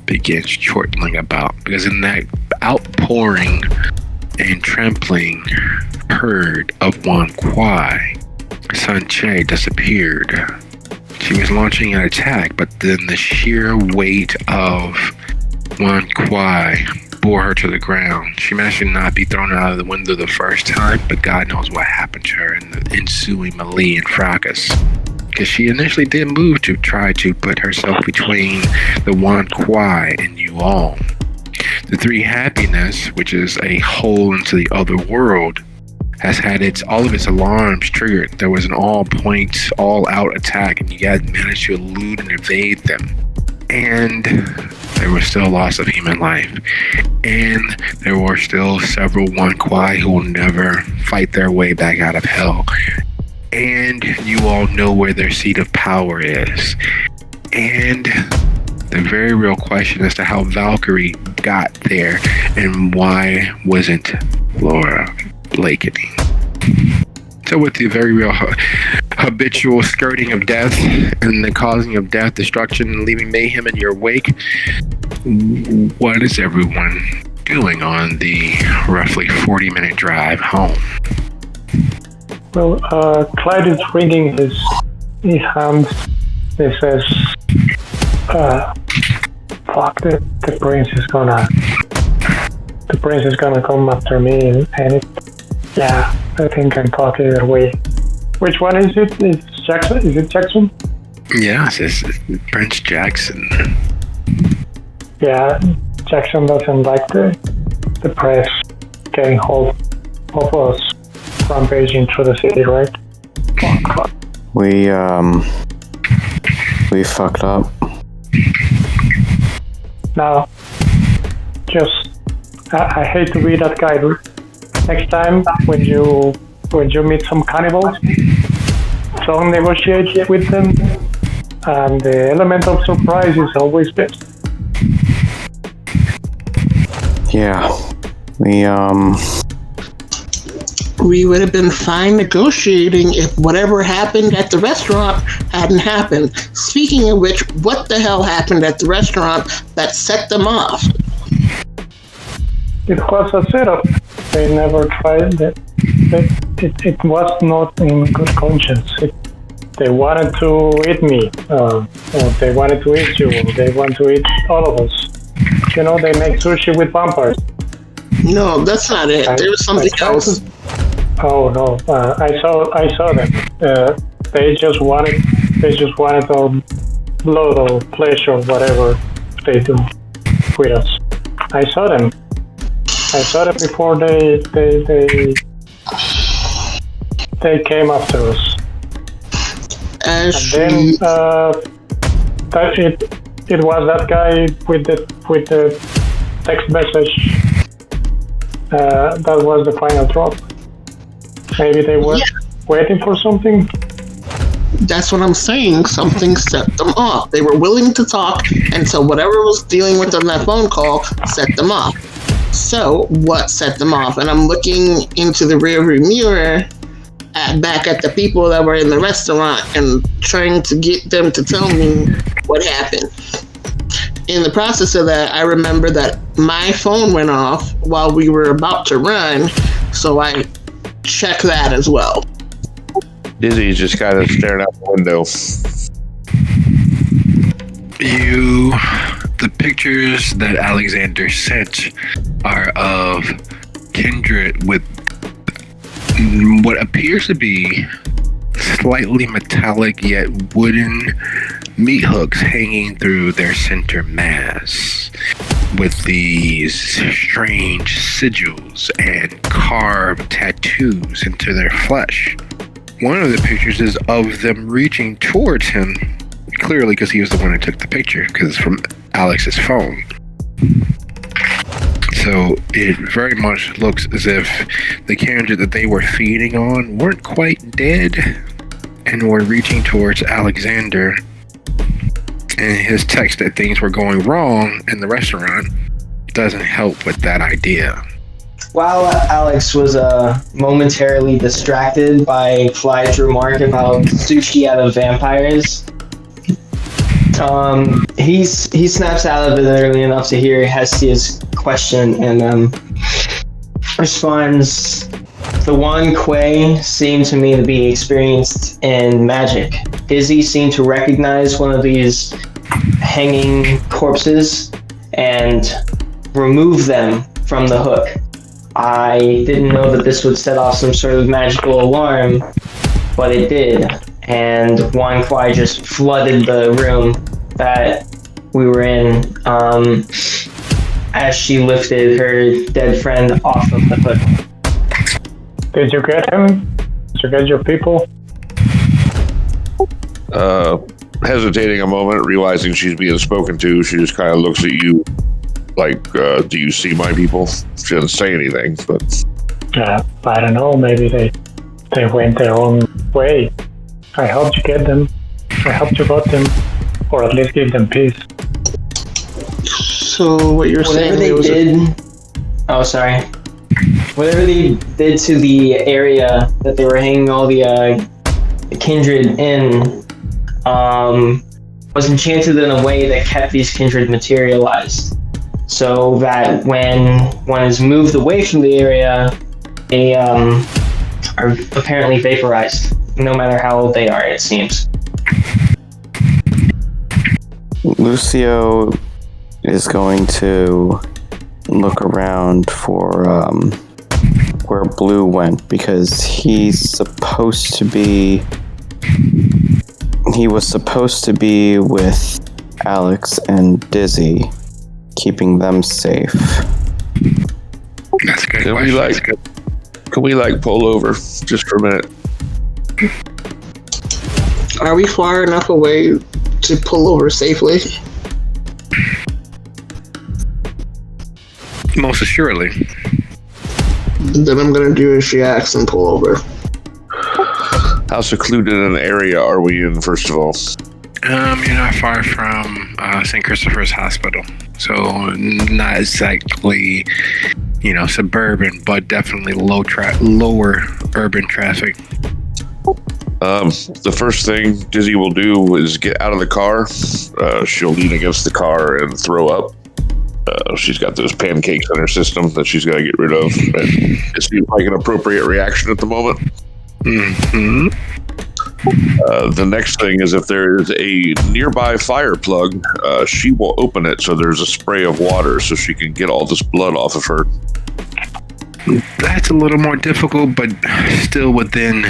begins chortling about. Because in that outpouring and trampling herd of Wan Kuei, Sanche disappeared. She was launching an attack, but then the sheer weight of Wan Kuei bore her to the ground. She managed to not be thrown out of the window the first time, but God knows what happened to her in the ensuing melee and fracas. Because she initially did move to try to put herself between the Wan Kuei and you all. The Three Happiness, which is a hole into the other world, has had all of its alarms triggered. There was an all-points, all-out attack, and you guys managed to elude and evade them. And there was still loss of human life. And there were still several Wan Kuei who will never fight their way back out of hell. And you all know where their seat of power is. And the very real question as to how Valkyrie got there and why wasn't Laura Blakening. So with the very real habitual skirting of death and the causing of death, destruction, and leaving mayhem in your wake, what is everyone doing on the roughly 40-minute drive home? Well, Clyde is wringing his hands. He says, fuck, the prince is gonna come after me, and yeah, I think I'm caught either way. Which one is it? Is Jackson? Is it Jackson? Yeah, it's Prince Jackson. Yeah, Jackson doesn't like the press getting hold of us rampaging through the city, right? Fuck. We fucked up. Now, just I hate to be that guy, dude. Next time when you meet some cannibals, don't negotiate with them, and the element of surprise is always best. Yeah. We would have been fine negotiating if whatever happened at the restaurant hadn't happened. Speaking of which, what the hell happened at the restaurant that set them off? It was a setup. They never tried it. It was not in good conscience. They wanted to eat me, or they wanted to eat you, or they want to eat all of us. You know, they make sushi with vampires. No, that's not it. There was something else. Oh no! I saw them. They just wanted blood or flesh or whatever they do with us. I saw them before they came after us. And then it was that guy with the text message. That was the final drop. Maybe they were waiting for something. That's what I'm saying. Something set them off. They were willing to talk, and so whatever was dealing with on that phone call set them off. So what set them off? And I'm looking into the rearview mirror back at the people that were in the restaurant and trying to get them to tell me what happened. In the process of that, I remember that my phone went off while we were about to run, so I checked that as well. Dizzy's just kind of staring out the window. The pictures that Alexander sent are of Kindred with what appears to be slightly metallic yet wooden meat hooks hanging through their center mass, with these strange sigils and carved tattoos into their flesh. One of the pictures is of them reaching towards him, clearly because he was the one who took the picture, because it's from Alex's phone. So it very much looks as if the Kindred that they were feeding on weren't quite dead and were reaching towards Alexander. And his text that things were going wrong in the restaurant doesn't help with that idea. While Alex was momentarily distracted by Fly's remark about sushi out of vampires, he snaps out of it early enough to hear Hestia's question and responds, "The one Kuei seemed to me to be experienced in magic. Dizzy seemed to recognize one of these hanging corpses and remove them from the hook. I didn't know that this would set off some sort of magical alarm, but it did. And Wan Kuai just flooded the room that we were in as she lifted her dead friend off of the hook." Did you get him? Did you get your people? Hesitating a moment, realizing she's being spoken to, she just kind of looks at you like, do you see my people? She doesn't say anything, but... I don't know, maybe they went their own way. I helped you get them. I helped you got them. Or at least give them peace. So what you're saying... Whatever they did to the area that they were hanging all the Kindred in was enchanted in a way that kept these Kindred materialized. So that when one is moved away from the area, they are apparently vaporized, no matter how old they are, it seems. Lucio is going to look around for where Blue went, because he was supposed to be with Alex and Dizzy, keeping them safe. That's a good. Can we pull over just for a minute? Are we far enough away to pull over safely? Most assuredly. Then I'm gonna do as she asks and pull over. How secluded an area are we in, first of all? You're not far from St. Christopher's Hospital, so not exactly, suburban, but definitely lower urban traffic. The first thing Dizzy will do is get out of the car. She'll lean against the car and throw up. She's got those pancakes in her system that she's got to get rid of. And it seems like an appropriate reaction at the moment. Mm-hmm. The next thing is if there is a nearby fire plug, she will open it so there's a spray of water so she can get all this blood off of her. That's a little more difficult, but still within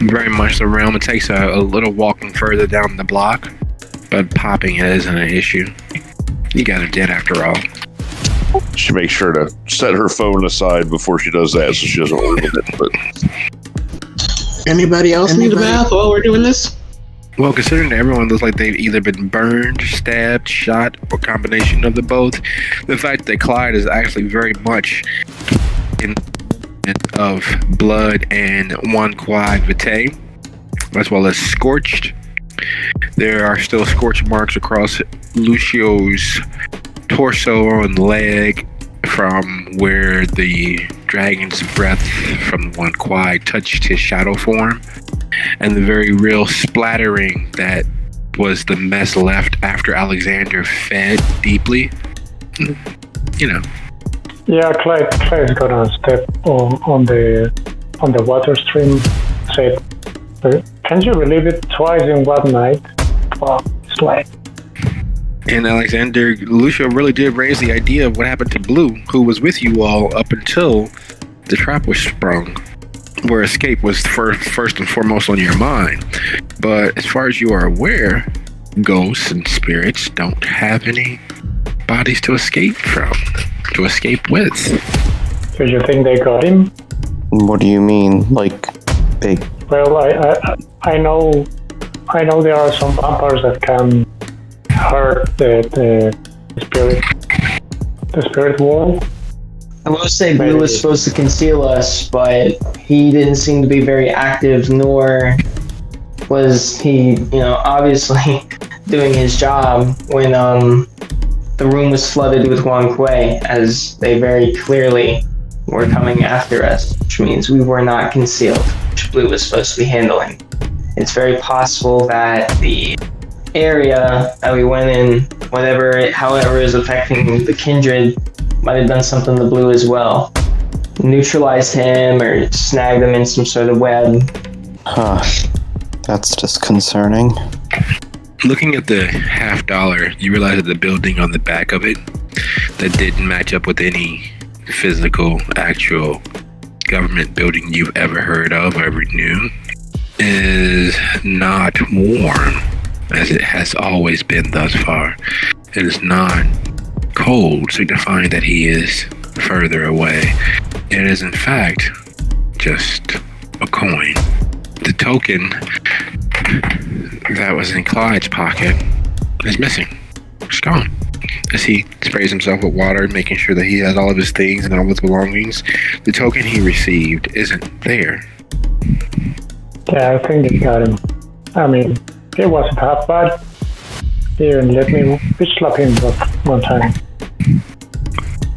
very much the realm. It takes a little walking further down the block, but popping it isn't an issue. You got her dead after all. She makes sure to set her phone aside before she does that so she doesn't open it. But Anybody else need a bath while we're doing this? Well, considering that everyone looks like they've either been burned, stabbed, shot, or combination of the both, the fact that Clyde is actually very much in of blood and one quad vitae, as well as scorched. There are still scorch marks across Lucio's torso and leg from where the dragon's breath from one quad touched his shadow form, and the very real splattering that was the mess left after Alexander fed deeply. Yeah, Clyde's gonna step on the water stream. Say, can you relieve it twice in one night? Well, it's like. And Alexander, Lucio really did raise the idea of what happened to Blue, who was with you all up until the trap was sprung, where escape was first and foremost on your mind. But as far as you are aware, ghosts and spirits don't have any bodies to escape from, to escape with. Do you think they got him? What do you mean? Like, big? Well, I know there are some vampires that can hurt the spirit wall. I will say Blue was supposed to conceal us, but he didn't seem to be very active, nor was he, obviously doing his job when the room was flooded with Wan Kuei, as they very clearly were coming after us, which means we were not concealed, which Blue was supposed to be handling. It's very possible that the area that we went in, however is affecting the kindred, might have done something to Blue as well. Neutralized him or snagged him in some sort of web. Huh. That's disconcerting. Looking at the $50, you realize that the building on the back of it that didn't match up with any physical, actual government building you've ever heard of or ever knew is not warm as it has always been thus far. It is not cold, signifying that he is further away. It is in fact just a coin. The token that was in Clyde's pocket is missing. It's gone. As he sprays himself with water, making sure that he has all of his things and all of his belongings, the token he received isn't there. Yeah, I think it got him. I mean, it wasn't half bad. Here, and let me slap him one time.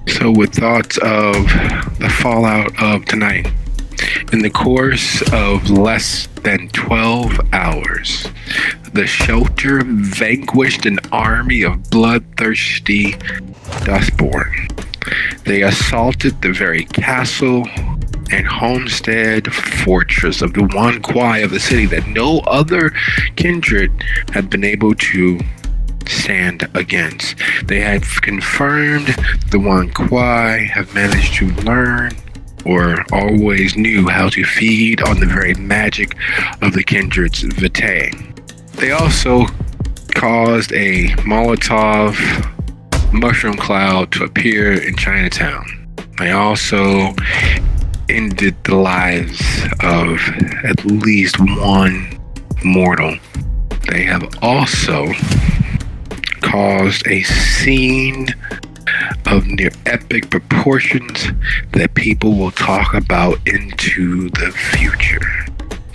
So with thoughts of the fallout of tonight, in the course of less than 12 hours, the Shellter vanquished an army of bloodthirsty Dustborn. They assaulted the very castle and homestead fortress of the one Kuei of the city that no other kindred had been able to stand against. They had confirmed the one Kuei have managed to learn or always knew how to feed on the very magic of the kindred's vitae. They also caused a Molotov mushroom cloud to appear in Chinatown. They also ended the lives of at least one mortal. They have also caused a scene of near epic proportions that people will talk about into the future.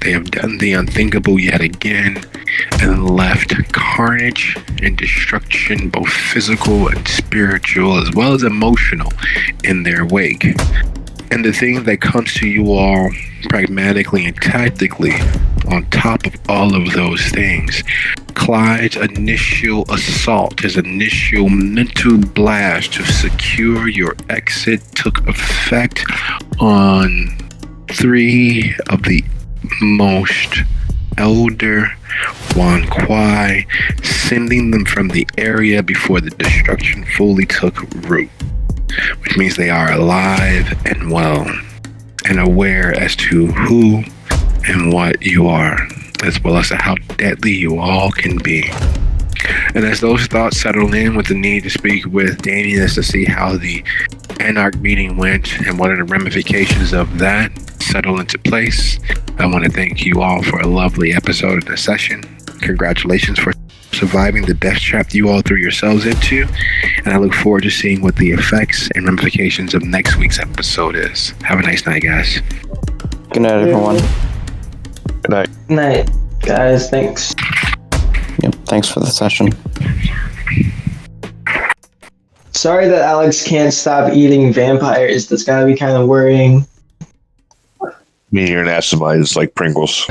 They have done the unthinkable yet again and left carnage and destruction, both physical and spiritual, as well as emotional, in their wake. And the thing that comes to you all pragmatically and tactically on top of all of those things, Clyde's initial assault, his initial mental blast to secure your exit took effect on 3 of the most elder Wan Kuei, sending them from the area before the destruction fully took root, which means they are alive and well and aware as to who and what you are, as well as to how deadly you all can be. And as those thoughts settle in with the need to speak with Damien as to see how the Anarch meeting went and what are the ramifications of that settle into place, I want to thank you all for a lovely episode of the session. Congratulations for surviving the death trap you all threw yourselves into, and I look forward to seeing what the effects and ramifications of next week's episode is. Have a nice night, guys. Good night, everyone. Good night. Night, guys. Thanks. Yep, thanks for the session. Sorry that Alex can't stop eating vampires. That's gotta be kind of worrying. Me and your acidemia is like Pringles.